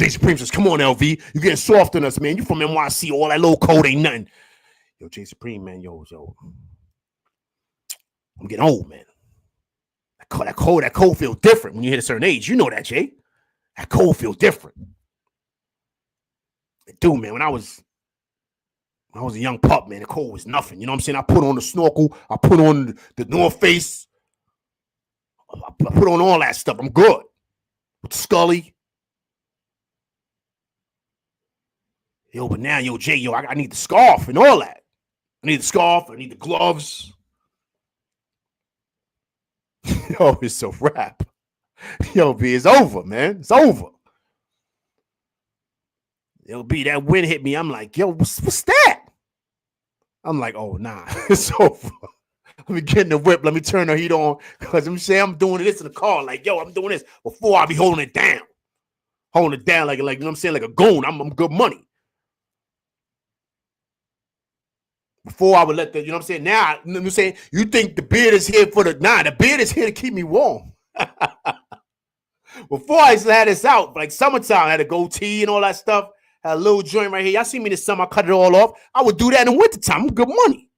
Jay Supreme says, come on, LV. You getting soft on us, man. You from NYC. All that little code ain't nothing. Yo, Jay Supreme, man. Yo. I'm getting old, man. That cold feel different when you hit a certain age. You know that, Jay. That cold feel different. Dude, man, when I was a young pup, man, the cold was nothing. You know what I'm saying? I put on the snorkel. I put on the North Face. I put on all that stuff. I'm good. With Scully. Yo, but now, yo, Jay, yo, I need the scarf and all that. I need the scarf. I need the gloves. Yo, it's a wrap. Yo, B, it's over, man. It's over. Yo, B, that wind hit me. I'm like, yo, what's that? I'm like, oh, nah, it's over. Let me get in the whip. Let me turn the heat on. Because I'm saying I'm doing this in the car. Like, yo, I'm doing this before I be holding it down. Holding it down like you know what I'm saying? Like a goon. I'm good money. Before I would let the, you know what I'm saying? Now, you know what I'm saying? You think the beard is here for the beard is here to keep me warm. Before I used to have this out, like summertime, I had a goatee and all that stuff. Had a little joint right here. Y'all see me this summer, I cut it all off. I would do that in the wintertime. I'm good money.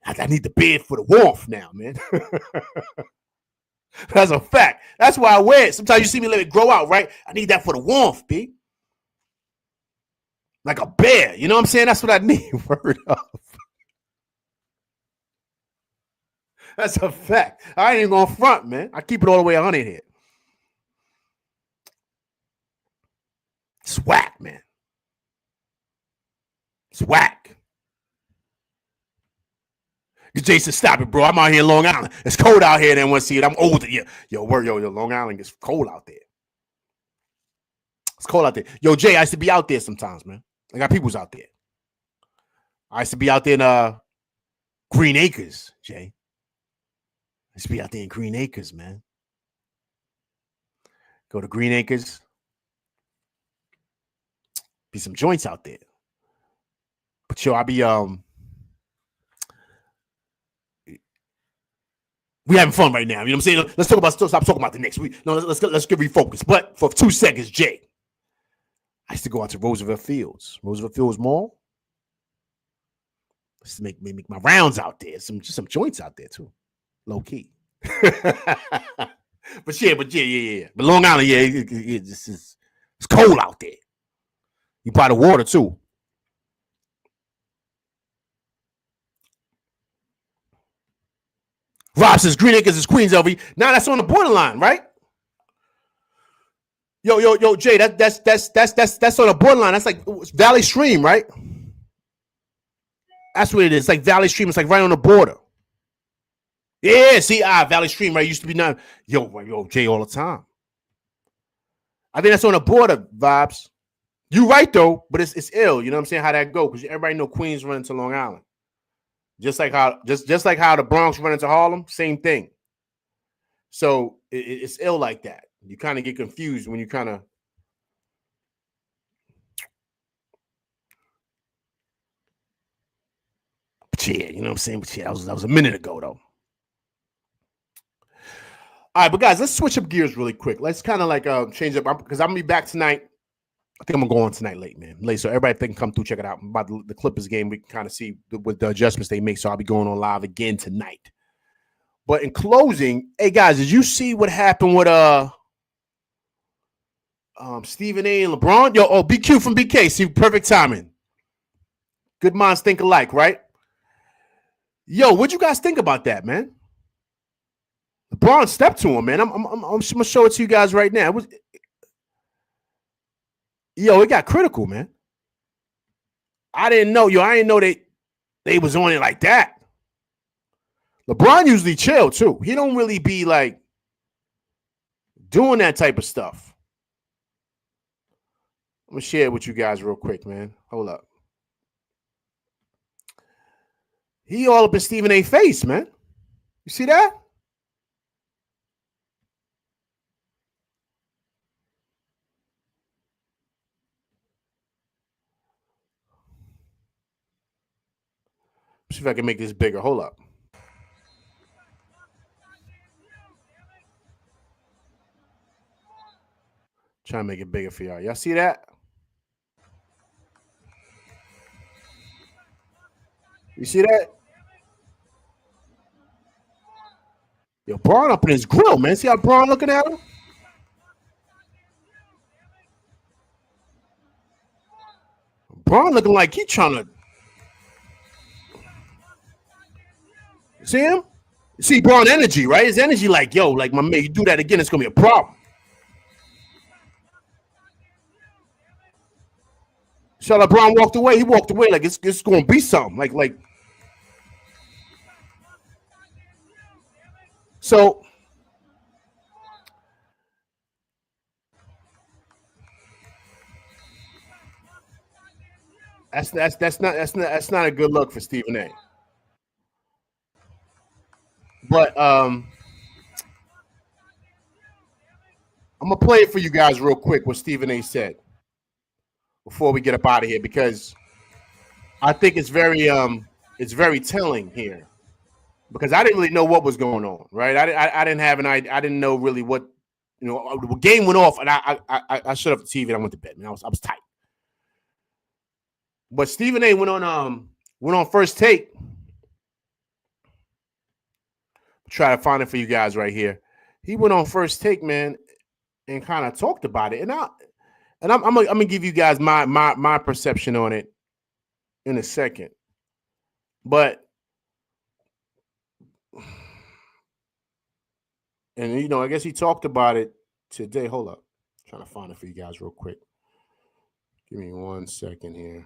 I need the beard for the warmth now, man. That's a fact. That's why I wear it. Sometimes you see me let it grow out, right? I need that for the warmth, B. Like a bear. You know what I'm saying? That's what I need. Word up. That's a fact. I ain't even going to front, man. I keep it all the way 100 here. It's whack, man. It's whack. Jason, stop it, bro. I'm out here in Long Island. It's cold out here. They want to see it. I'm older. Yo, Long Island gets cold out there. It's cold out there. Yo, Jay, I used to be out there sometimes, man. I got peoples out there. I used to be out there in Green Acres, Jay. I used to be out there in Green Acres, man. Go to Green Acres. Be some joints out there. But yo, I be we having fun right now. You know what I'm saying? Let's talk about stop talking about the Knicks. Let's get refocused. But for 2 seconds, Jay. I used to go out to Roosevelt Fields Mall. I used to make my rounds out there. Some joints out there too. Low key. But yeah. But Long Island, it's cold out there. You buy the water too. Rob says Green Acres is Queens, LV. Now that's on the borderline, right? Yo, Jay, that's on the borderline. That's like Valley Stream, right? That's what it is. It's like Valley Stream. It's like right on the border. Yeah, see, Valley Stream, right? Used to be now. Yo, Jay, all the time. I think that's on the border vibes. You right though, but it's ill. You know what I'm saying? How that go? Because everybody know Queens run into Long Island. Just like how the Bronx run into Harlem, same thing. So it's ill like that. You kind of get confused when you kind of. But yeah, you know what I'm saying? But yeah, that was a minute ago though. All right, but guys, let's switch up gears really quick. Let's kind of like change up because I'm gonna be back tonight. I think I'm gonna go on tonight late, man. Late, so everybody can come through, check it out. About the Clippers game, we can kind of see what the adjustments they make. So I'll be going on live again tonight. But in closing, hey guys, did you see what happened with Stephen A and LeBron? Yo, BQ from BK. See, perfect timing. Good minds think alike, right? Yo, what'd you guys think about that, man? LeBron stepped to him, man. I'm gonna show it to you guys right now. It got critical, man. I didn't know they was on it like that. LeBron usually chill too. He don't really be like doing that type of stuff. I'm gonna share it with you guys real quick, man. Hold up. He all up in Stephen A. face, man. You see that? See if I can make this bigger. Hold up. Trying to make it bigger for y'all. Y'all see that? You see that? Yo, Braun up in his grill, man. See how Braun looking at him? Braun looking like he trying to. See him? See Braun energy, right? His energy like, yo, like my man, you do that again, it's going to be a problem. So LeBron walked away. He walked away like it's going to be something. Like. So that's not a good look for Stephen A. But I'm gonna play it for you guys real quick what Stephen A said before we get up out of here because I think it's very telling here because I didn't really know what was going on, right? I didn't have an idea. I didn't know really what the game went off, and I shut off the TV and I went to bed. Man, I was tight. But Stephen A went on First Take. Try to find it for you guys right here. He went on First Take, man, and kind of talked about it, and I'm gonna give you guys my perception on it in a second, but and I guess he talked about it today. Hold up, I'm trying to find it for you guys real quick. Give me 1 second here.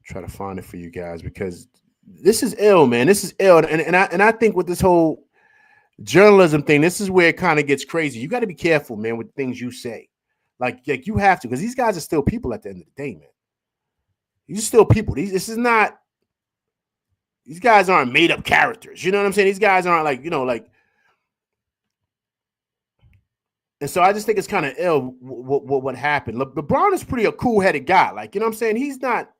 Try to find it for you guys because this is ill, man. This is ill, and I think with this whole journalism thing, this is where it kind of gets crazy. You got to be careful, man, with things you say. Like you have to, because these guys are still people at the end of the day, man. These are still people. These guys aren't made up characters. You know what I'm saying? These guys aren't like. And so I just think it's kind of ill what happened. LeBron is pretty a cool-headed guy. Like, you know what I'm saying? He's not.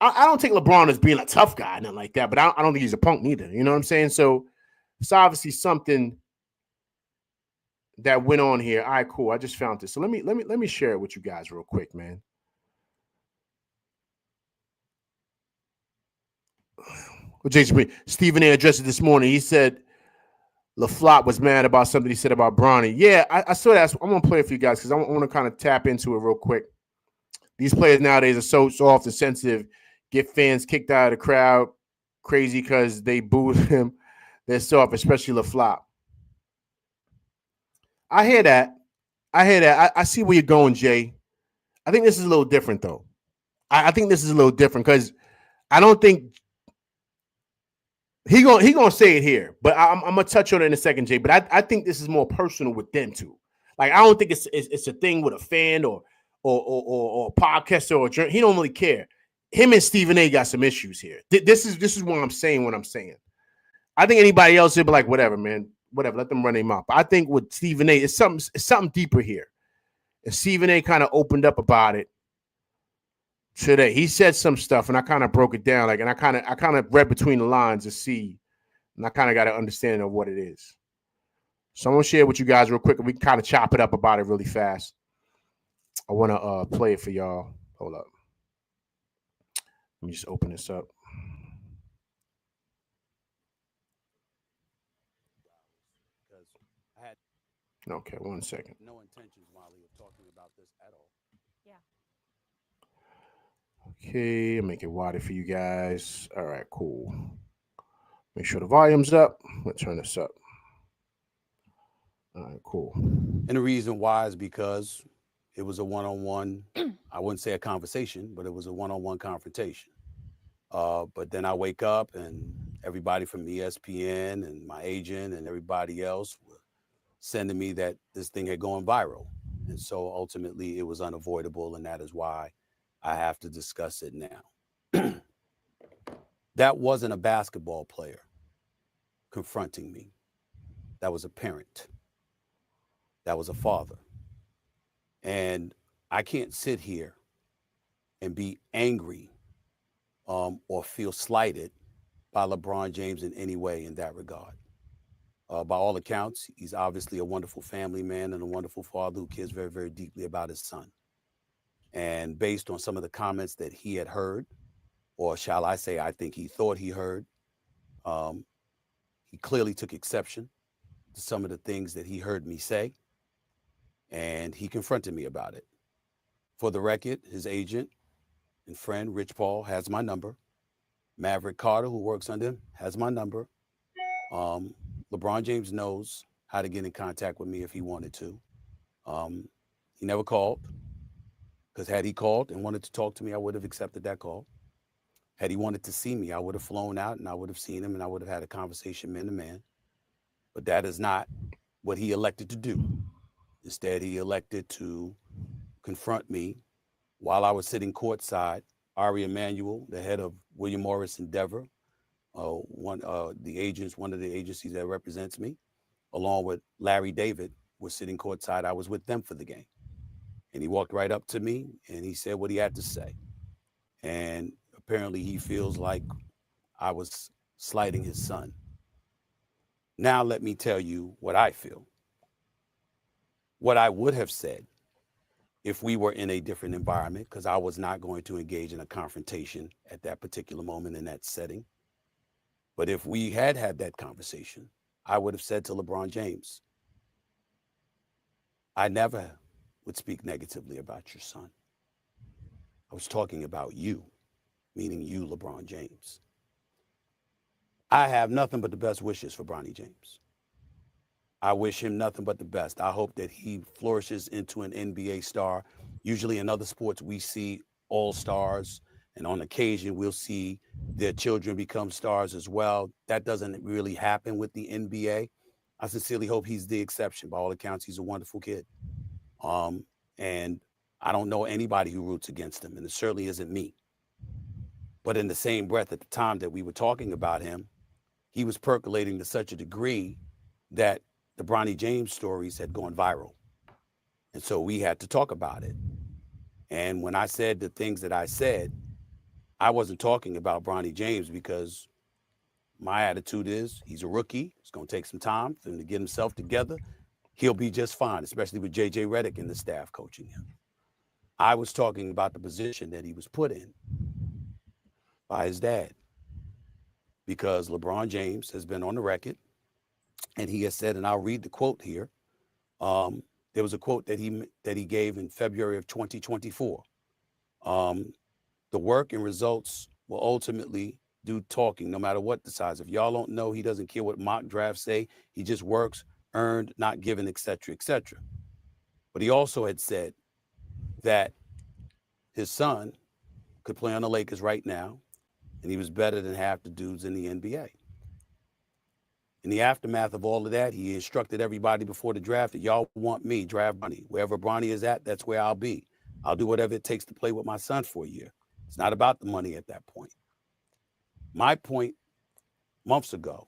I don't take LeBron as being a tough guy, nothing like that. But I don't think he's a punk neither. You know what I'm saying? So it's obviously something that went on here. All right, cool. I just found this. So let me share it with you guys real quick, man. Well, Jason, Stephen A addressed it this morning. He said LaFlop was mad about something he said about Bronny. Yeah, I saw that. I'm gonna play it for you guys because I want to kind of tap into it real quick. These players nowadays are so soft and sensitive. Get fans kicked out of the crowd, crazy because they booed him. They're soft, especially LaFlop. I hear that. I see where you're going, Jay. I think this is a little different, though. I think this is a little different because I don't think he gonna say it here, but I'm gonna touch on it in a second, Jay. But I think this is more personal with them too. Like I don't think it's a thing with a fan or a podcaster or he don't really care. Him and Stephen A got some issues here. This is what I'm saying. What I'm saying. I think anybody else would be like, whatever, man, whatever. Let them run him up. I think with Stephen A, it's something deeper here. And Stephen A kind of opened up about it today. He said some stuff, and I kind of broke it down, like, and I kind of read between the lines to see, and I kind of got an understanding of what it is. So I'm gonna share with you guys real quick, and we can kind of chop it up about it really fast. I want to play it for y'all. Hold up. Let me just open this up. Okay, 1 second. No intentions, Molly, of talking about this at all. Yeah. Okay, I'll make it wider for you guys. All right, cool. Make sure the volume's up. Let's turn this up. All right, cool. And the reason why is because it was a one-on-one, I wouldn't say a conversation, but it was a one-on-one confrontation. But then I wake up and everybody from ESPN and my agent and everybody else were sending me that this thing had gone viral. And so ultimately it was unavoidable. And that is why I have to discuss it now. That wasn't a basketball player confronting me. That was a parent. That was a father. And I can't sit here and be angry or feel slighted by LeBron James in any way in that regard. By all accounts, he's obviously a wonderful family man and a wonderful father who cares very, very deeply about his son. And based on some of the comments that he had heard, or shall I say, I think he thought he heard, um, he clearly took exception to some of the things that he heard me say, and he confronted me about it. For the record, his agent and friend, Rich Paul, has my number. Maverick Carter, who works under him, has my number. LeBron James knows how to get in contact with me if he wanted to. He never called, because had he called and wanted to talk to me, I would have accepted that call. Had he wanted to see me, I would have flown out and I would have seen him and I would have had a conversation man to man. But that is not what he elected to do. Instead, he elected to confront me while I was sitting courtside. Ari Emanuel, the head of William Morris Endeavor, one of the agencies that represents me, along with Larry David, was sitting courtside. I was with them for the game. And he walked right up to me and he said what he had to say. And apparently he feels like I was slighting his son. Now let me tell you what I feel. What I would have said if we were in a different environment, because I was not going to engage in a confrontation at that particular moment in that setting. But if we had had that conversation, I would have said to LeBron James, I never would speak negatively about your son. I was talking about you, meaning you, LeBron James. I have nothing but the best wishes for Bronny James. I wish him nothing but the best. I hope that he flourishes into an NBA star. Usually in other sports, we see all-stars, and on occasion, we'll see their children become stars as well. That doesn't really happen with the NBA. I sincerely hope he's the exception. By all accounts, he's a wonderful kid. And I don't know anybody who roots against him, and it certainly isn't me. But in the same breath, at the time that we were talking about him, he was percolating to such a degree that the Bronny James stories had gone viral. And so we had to talk about it. And when I said the things that I said, I wasn't talking about Bronny James because my attitude is he's a rookie. It's going to take some time for him to get himself together. He'll be just fine, especially with J.J. Redick and the staff coaching him. I was talking about the position that he was put in by his dad, because LeBron James has been on the record and he has said, and I'll read the quote here. There was a quote that he gave in February of 2024. The work and results will ultimately do talking, no matter what the size. If y'all don't know, he doesn't care what mock drafts say. He just works, earned, not given, et cetera, et cetera. But he also had said that his son could play on the Lakers right now, and he was better than half the dudes in the NBA. In the aftermath of all of that, he instructed everybody before the draft that y'all want me, draft Bronny. Wherever Bronny is at, that's where I'll be. I'll do whatever it takes to play with my son for a year. It's not about the money at that point. My point months ago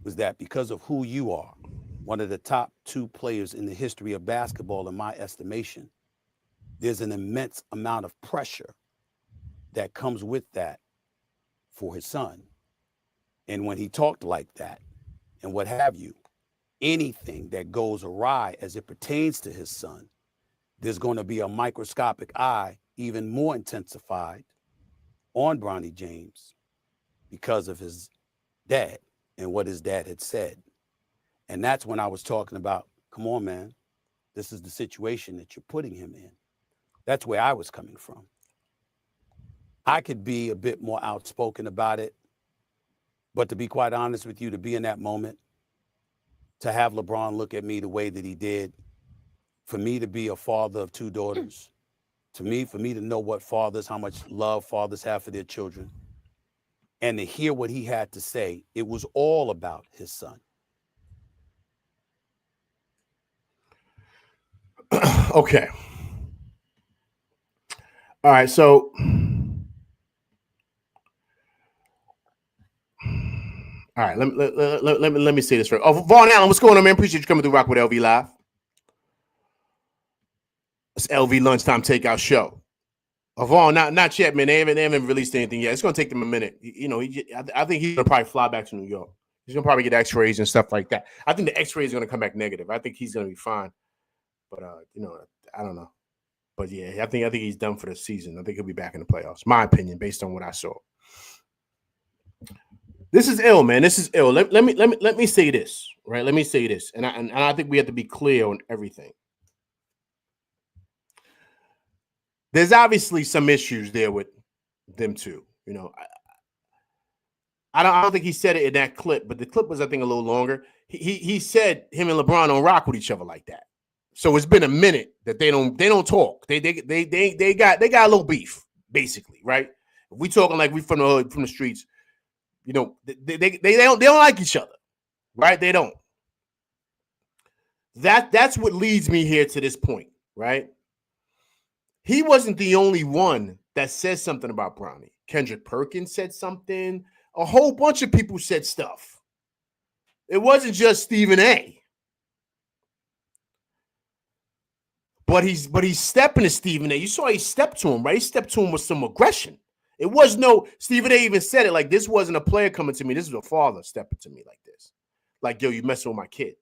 was that because of who you are, one of the top 2 players in the history of basketball, in my estimation, there's an immense amount of pressure that comes with that for his son. And when he talked like that and what have you, anything that goes awry as it pertains to his son, there's going to be a microscopic eye, even more intensified, on Bronny James because of his dad and what his dad had said. And that's when I was talking about, come on, man, this is the situation that you're putting him in. That's where I was coming from. I could be a bit more outspoken about it, but to be quite honest with you, to be in that moment, to have LeBron look at me the way that he did, for me to be a father of 2 daughters, for me to know what fathers, how much love fathers have for their children, and to hear what he had to say, it was all about his son. Okay. All right. So, all right. Let me say this first. Oh, Vaughn Allen, what's going on, man? Appreciate you coming through Rock with LV Live. It's LV Lunchtime Takeout Show. Vaughn, not yet, man. They haven't released anything yet. It's gonna take them a minute. You know, I think he's gonna probably fly back to New York. He's gonna probably get X-rays and stuff like that. I think the X-rays are gonna come back negative. I think he's gonna be fine. But I don't know. But yeah, I think he's done for the season. I think he'll be back in the playoffs. My opinion, based on what I saw. This is ill, man. This is ill. Let me say this, right? Let me say this, and I think we have to be clear on everything. There's obviously some issues there with them too. I don't think he said it in that clip, but the clip was, I think, a little longer. He said him and LeBron don't rock with each other like that. So it's been a minute that they don't talk. They got a little beef, basically, right? If we talking like we from the hood, from the streets, they don't like each other, right? They don't. That's what leads me here to this point, right? He wasn't the only one that says something about Bronny. Kendrick Perkins said something. A whole bunch of people said stuff. It wasn't just Stephen A. But he's stepping to Stephen A. You saw he stepped to him, right? He stepped to him with some aggression. It was no, Stephen A. even said it, like, this wasn't a player coming to me. This was a father stepping to me like this. Like, yo, you messing with my kid.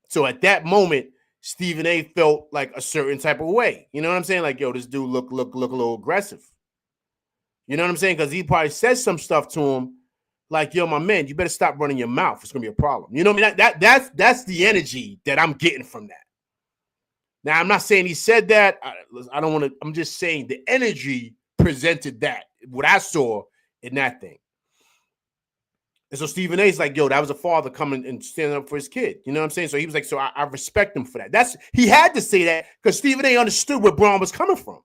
So at that moment, Stephen A. felt like a certain type of way. You know what I'm saying? Like, yo, this dude look a little aggressive. You know what I'm saying? Because he probably says some stuff to him like, yo, my man, you better stop running your mouth. It's going to be a problem. You know what I mean? That's the energy that I'm getting from that. Now, I'm not saying he said that. I don't want to. I'm just saying the energy presented that, what I saw in that thing. And so Stephen A. is like, yo, that was a father coming and standing up for his kid. You know what I'm saying? So he was like, so I respect him for that. He had to say that because Stephen A. understood where Braun was coming from.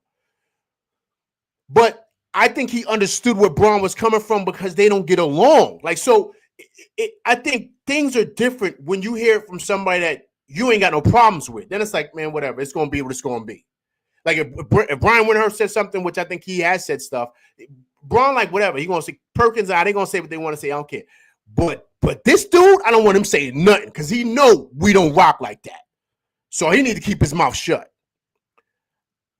But I think he understood where Braun was coming from because they don't get along. Like, so I think things are different when you hear it from somebody that you ain't got no problems with. Then it's like, man, whatever. It's going to be what it's going to be. Like if Brian Windhorst said something, which I think he has said stuff, Braun, like, whatever. He going to say Perkins out. They going to say what they want to say. I don't care. But this dude, I don't want him saying nothing because he know we don't rock like that. So he need to keep his mouth shut.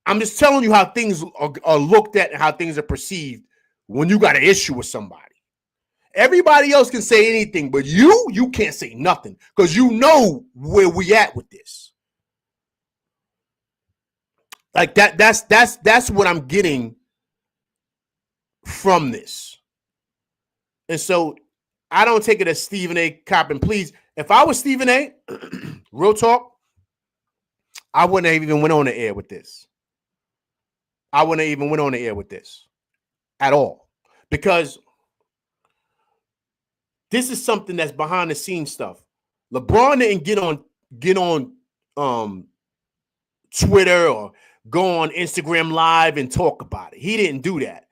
I'm just telling you how things are looked at and how things are perceived when you got an issue with somebody. Everybody else can say anything, but you can't say nothing because you know where we at with this. Like that's what I'm getting from this. And so I don't take it as Stephen A. copping. Please, if I was Stephen A., real talk, I wouldn't have even went on the air with this. I wouldn't have even went on the air with this at all because this is something that's behind the scenes stuff. LeBron didn't get on Twitter or go on Instagram Live and talk about it. He didn't do that.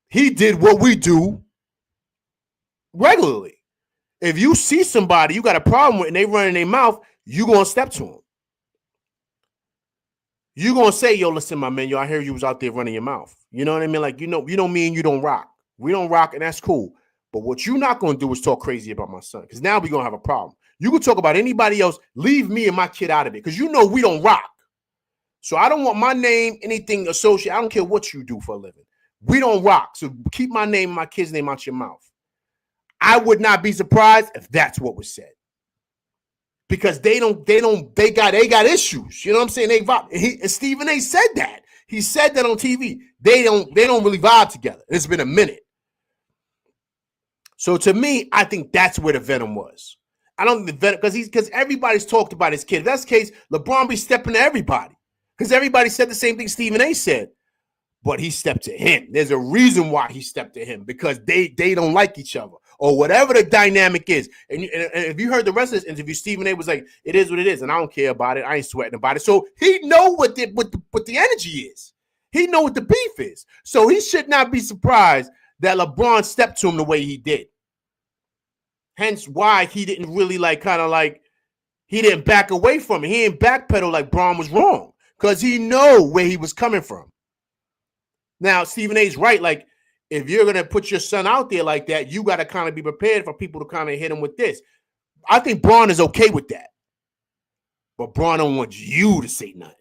He did what we do regularly. If you see somebody you got a problem with and they run in their mouth, you gonna step to them. You gonna say, yo, listen, my man, yo, I hear you was out there running your mouth. You know what I mean? Like, you know me and you don't rock. We don't rock, and that's cool. But what you're not gonna do is talk crazy about my son, because now we're gonna have a problem. You can talk about anybody else, leave me and my kid out of it, because you know we don't rock. So I don't want my name, anything associated. I don't care what you do for a living. We don't rock. So keep my name and my kid's name out your mouth. I would not be surprised if that's what was said. Because they got issues. You know what I'm saying? And Stephen A. said that. He said that on TV. They don't really vibe together. It's been a minute. So to me, I think that's where the venom was. I don't think the venom, because everybody's talked about his kid. If that's the case, LeBron be stepping to everybody. Because everybody said the same thing Stephen A. said. But he stepped to him. There's a reason why he stepped to him, because they don't like each other or whatever the dynamic is. And if you heard the rest of this interview, Stephen A. was like, it is what it is, and I don't care about it. I ain't sweating about it. So he know what the energy is. He know what the beef is. So he should not be surprised that LeBron stepped to him the way he did. Hence why he didn't really he didn't back away from it. He didn't backpedal like Braun was wrong, because he know where he was coming from. Now, Stephen A's right. Like, if you're going to put your son out there like that, you got to kind of be prepared for people to kind of hit him with this. I think Braun is okay with that. But Braun don't want you to say nothing.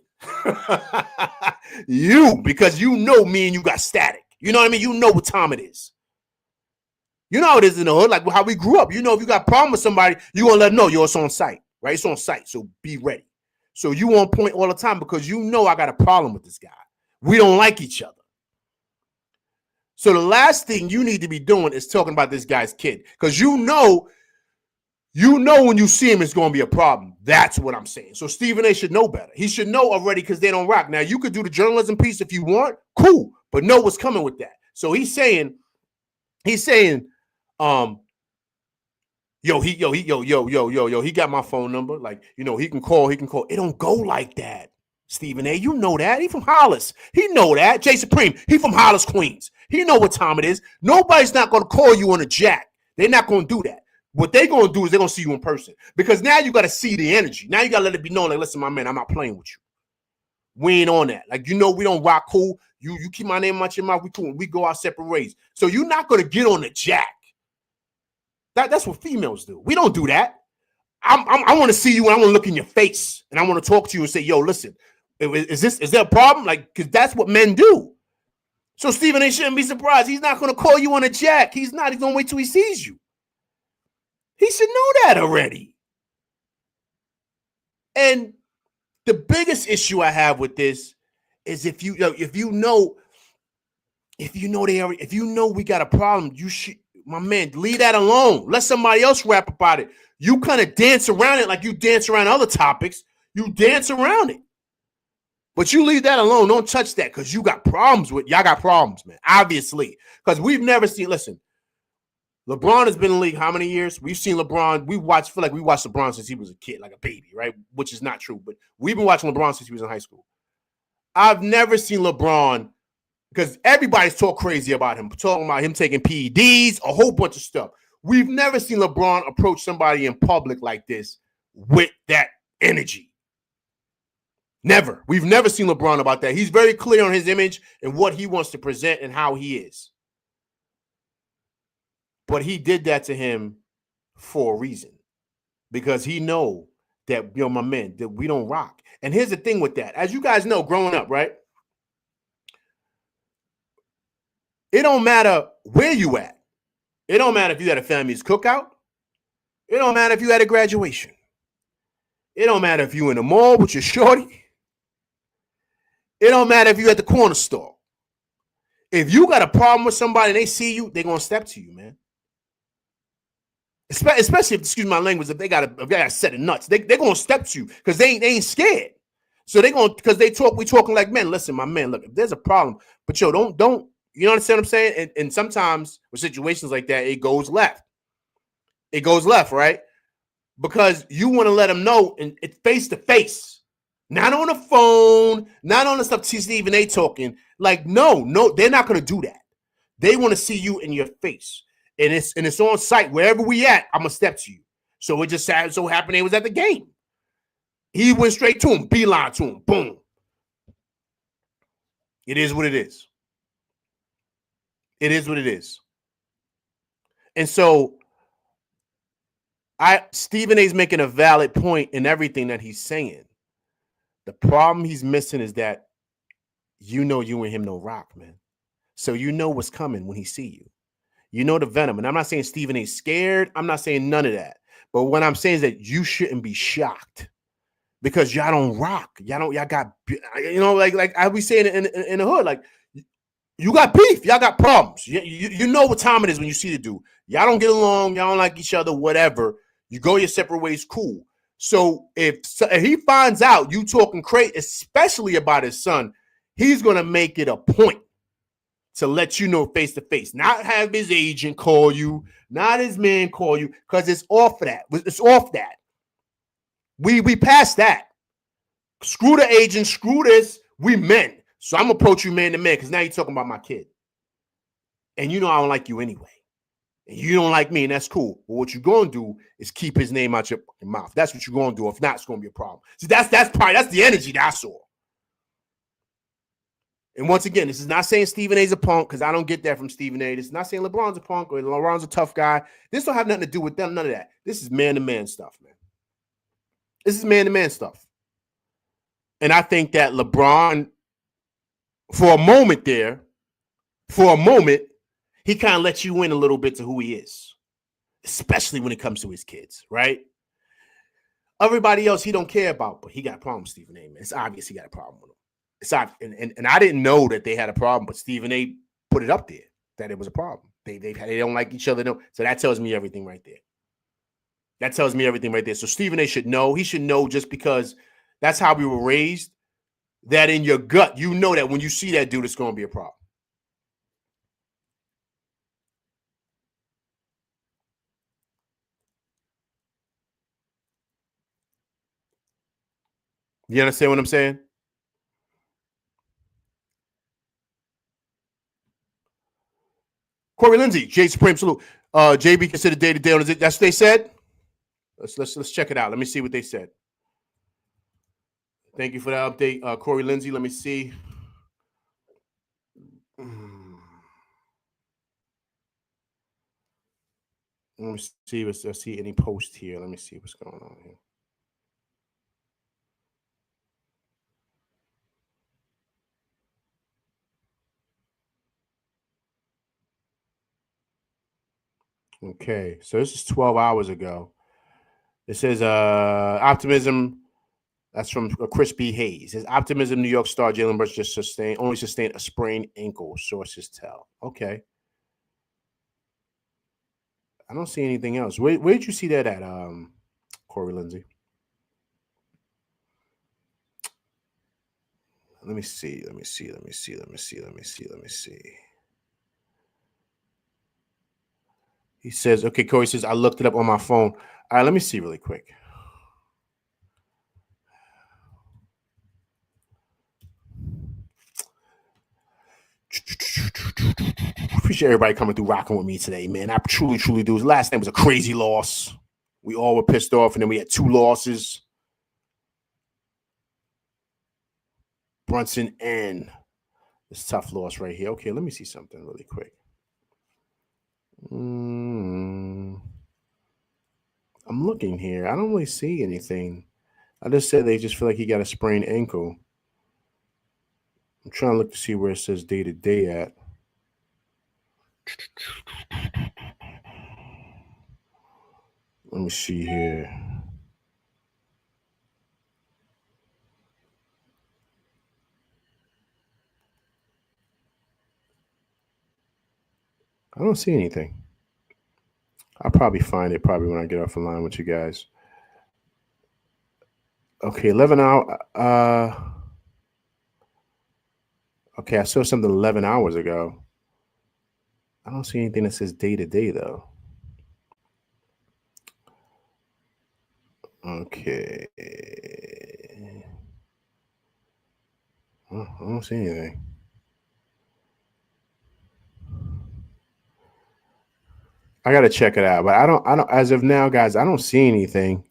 Because you know me and you got static. You know what I mean? You know what time it is. You know how it is in the hood, like how we grew up. You know, if you got a problem with somebody, you gonna let them know it's on site, right? It's on site, so be ready. So you on point all the time because you know I got a problem with this guy. We don't like each other. So the last thing you need to be doing is talking about this guy's kid because you know when you see him, it's going to be a problem. That's what I'm saying. So Stephen A. should know better. He should know already because they don't rock. Now, you could do the journalism piece if you want. Cool. But know what's coming with that. So he's saying, he got my phone number. Like, he can call. It don't go like that. Stephen A., you know that. He from Hollis. He know that. Jay Supreme, he from Hollis, Queens. He know what time it is. Nobody's not going to call you on a jack. They're not going to do that. What they're going to do is they're going to see you in person. Because now you got to see the energy. Now you got to let it be known, like, listen, my man, I'm not playing with you. We ain't on that. Like, we don't rock cool. You keep my name out your mouth. We cool. We go our separate ways. So you're not going to get on the jack. That's what females do. We don't do that. I want to see you and I want to look in your face. And I want to talk to you and say, yo, listen, is there a problem? Like, because that's what men do. So Stephen A. shouldn't be surprised. He's not going to call you on a jack. He's not. He's going to wait till he sees you. He should know that already. And the biggest issue I have with this is if you know we got a problem, you should, my man, leave that alone. Let somebody else rap about it. You kind of dance around it like you dance around other topics. You dance around it. But you leave that alone. Don't touch that because y'all got problems, man. Obviously. Because we've never seen, listen, LeBron has been in the league how many years? We've seen LeBron. We watched LeBron since he was a kid, like a baby, right? Which is not true. But we've been watching LeBron since he was in high school. I've never seen LeBron, because everybody's talk crazy about him, talking about him taking PEDs, a whole bunch of stuff. We've never seen LeBron approach somebody in public like this with that energy. Never. We've never seen LeBron about that. He's very clear on his image and what he wants to present and how he is. But he did that to him for a reason. Because he know that, my man, that we don't rock. And here's the thing with that. As you guys know, growing up, right? It don't matter where you at. It don't matter if you had a family's cookout. It don't matter if you had a graduation. It don't matter if you in the mall with your shorty. It don't matter if you at the corner store. If you got a problem with somebody and they see you, they're going to step to you, man. Especially if, excuse my language, if they got a set of nuts. They're going to step to you because they ain't scared. So they're going to, because we talking like men. Listen, my man, look, if there's a problem, but yo, don't, you understand what I'm saying? And sometimes with situations like that, it goes left. It goes left, right? Because you want to let them know, and it's face to face. Not on the phone, not on the stuff Stephen A. talking. Like, no, they're not going to do that. They want to see you in your face. And it's on site. Wherever we at, I'm going to step to you. So it just so happened they was at the game. He went straight to him, beeline to him, boom. It is what it is. It is what it is. And so Stephen A.'s making a valid point in everything that he's saying. The problem he's missing is that you and him no rock, man. So you know what's coming when he see you. You know the venom. And I'm not saying Stephen A's scared. I'm not saying none of that. But what I'm saying is that you shouldn't be shocked because y'all don't rock. Y'all got, like I be saying in the hood, like, you got beef. Y'all got problems. You know what time it is when you see the dude. Y'all don't get along. Y'all don't like each other, whatever. You go your separate ways, cool. So if he finds out you talking crazy, especially about his son, he's going to make it a point to let you know face to face. Not have his agent call you, not his man call you, because it's off of that. It's off that. We passed that. Screw the agent, screw this. We men. So I'm going to approach you man to man because now you're talking about my kid. And you know I don't like you anyway. And you don't like me, and that's cool. But what you're going to do is keep his name out your mouth. That's what you're going to do. If not, it's going to be a problem. See, that's the energy that I saw. And once again, this is not saying Stephen A's a punk because I don't get that from Stephen A. This is not saying LeBron's a punk or LeBron's a tough guy. This don't have nothing to do with them, none of that. This is man-to-man stuff, man. This is man-to-man stuff. And I think that LeBron, for a moment, he kind of lets you in a little bit to who he is, especially when it comes to his kids, right? Everybody else he don't care about, but he got a problem with Stephen A. Man. It's obvious he got a problem with him. It's obvious, and I didn't know that they had a problem, but Stephen A. put it up there that it was a problem. They don't like each other. So that tells me everything right there. That tells me everything right there. So Stephen A. should know. He should know just because that's how we were raised, that in your gut, you know that when you see that dude, it's going to be a problem. You understand what I'm saying? Corey Lindsay, J Supreme salute. JB considered day to day on it. That's what they said. Let's check it out. Let me see what they said. Thank you for that update, Corey Lindsay. Let me see. Let me see if I see any post here. Let me see what's going on here. Okay, so this is 12 hours ago. It says optimism. That's from Chris B. Hayes. It says optimism. New York star Jalen Brunson just only sustained a sprained ankle. Sources tell. Okay. I don't see anything else. Where did you see that at, Corey Lindsay? Let me see. He says, okay, Corey says, I looked it up on my phone. All right, let me see really quick. Appreciate everybody coming through rocking with me today, man. I truly do. Last night was a crazy loss. We all were pissed off, and then we had 2 losses. Brunson and this tough loss right here. Okay, let me see something really quick. I'm looking here. I don't really see anything. I just said they just feel like he got a sprained ankle. I'm trying to look to see where it says day to day at. Let me see here. I don't see anything. I'll probably find it when I get off the line with you guys. Okay, 11 hours. Okay, I saw something 11 hours ago. I don't see anything that says day to day though. Okay. I don't see anything. I gotta check it out, but I don't as of now, guys, I don't see anything.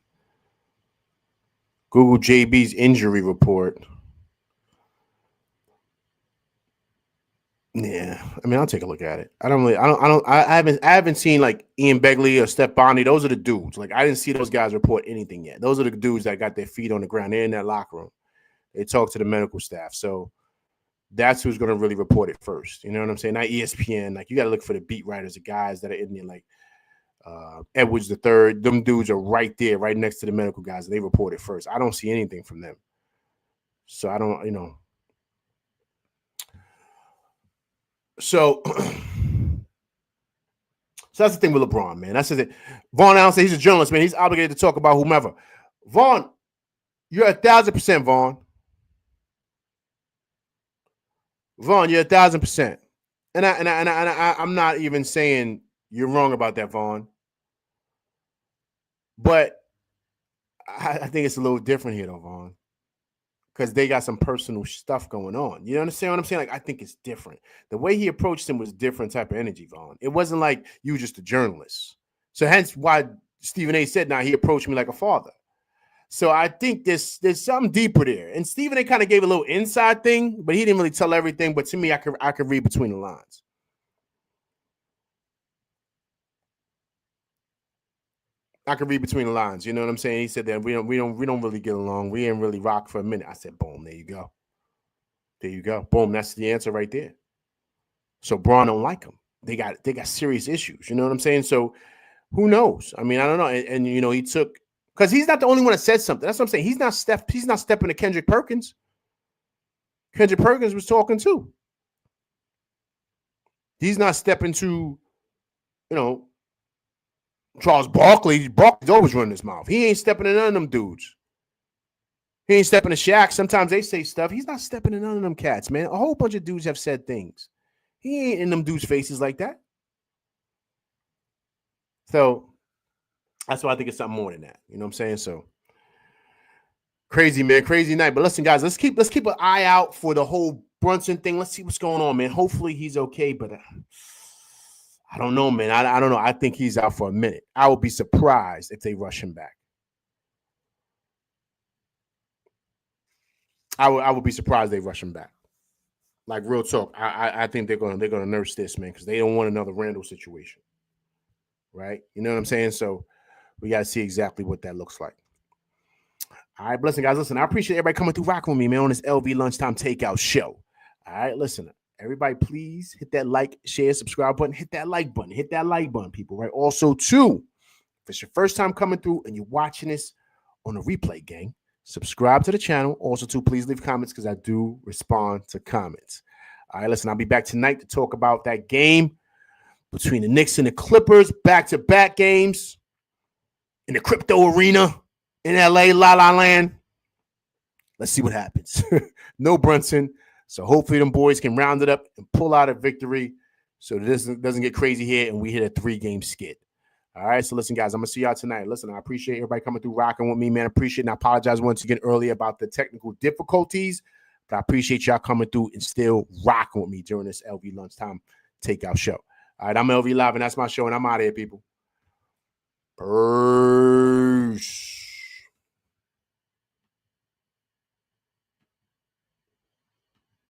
Google JB's injury report. Yeah, I mean, I'll take a look at it. I haven't seen like Ian Begley or Steph Bondy. Those are the dudes. Like, I didn't see those guys report anything yet. Those are the dudes that got their feet on the ground. They're in that locker room. They talk to the medical staff. So that's who's going to really report it first. You know what I'm saying? Not ESPN. Like, you got to look for the beat writers, the guys that are in there, like Edwards the third. Them dudes are right there, right next to the medical guys. They report it first. I don't see anything from them. So I don't, So, so that's the thing with LeBron, man. That's it. Vaughn Allen said he's a journalist, man. He's obligated to talk about whomever. Vaughn, you're 1,000%, Vaughn. Vaughn, you're 1,000%. And I'm not even saying you're wrong about that, Vaughn. But I think it's a little different here, though, Vaughn. Because they got some personal stuff going on. You understand what I'm saying? Like, I think it's different. The way he approached him was different type of energy, Vaughn. It wasn't like you were just a journalist. So hence why Stephen A. said, now he approached me like a father. So I think there's something deeper there. And Stephen A. kind of gave a little inside thing, but he didn't really tell everything. But to me, I could read between the lines. I could read between the lines. You know what I'm saying? He said that we don't really get along. We didn't really rock for a minute. I said, boom, there you go. There you go. Boom, that's the answer right there. So Braun don't like him. they got serious issues. You know what I'm saying? So who knows? I mean, I don't know. And you know, he took, because he's not the only one that said something. That's what I'm saying. He's not stepping to Kendrick Perkins. Kendrick Perkins was talking too. He's not stepping to, you know, Charles Barkley. Barkley's always running his mouth. He ain't stepping to none of them dudes. He ain't stepping to Shaq. Sometimes they say stuff. He's not stepping to none of them cats, man. A whole bunch of dudes have said things. He ain't in them dudes' faces like that. So that's why I think it's something more than that. You know what I'm saying? So crazy, man. Crazy night. But listen, guys, let's keep an eye out for the whole Brunson thing. Let's see what's going on, man. Hopefully he's okay, but I don't know, man. I don't know. I think he's out for a minute. I would be surprised if they rush him back. I would be surprised they rush him back. Like, real talk. I think they're gonna nurse this, man, because they don't want another Randall situation. Right? You know what I'm saying? So we got to see exactly what that looks like. All right, blessing, guys. Listen, I appreciate everybody coming through rocking with me, man, on this LV Lunchtime Takeout show. All right, listen, everybody, please hit that like, share, subscribe button. Hit that like button. Hit that like button, people, right? Also, too, if it's your first time coming through and you're watching this on a replay, gang, subscribe to the channel. Also, too, please leave comments because I do respond to comments. All right, listen, I'll be back tonight to talk about that game between the Knicks and the Clippers, back-to-back games in the crypto arena in LA, La La Land. Let's see what happens. No Brunson. So hopefully them boys can round it up and pull out a victory so this doesn't get crazy here and we hit a 3-game skid. All right, so listen, guys, I'm going to see y'all tonight. Listen, I appreciate everybody coming through rocking with me, man. I appreciate it. And I apologize once again earlier about the technical difficulties, but I appreciate y'all coming through and still rocking with me during this LV Lunchtime Takeout show. All right, I'm LV Live, and that's my show, and I'm out of here, people.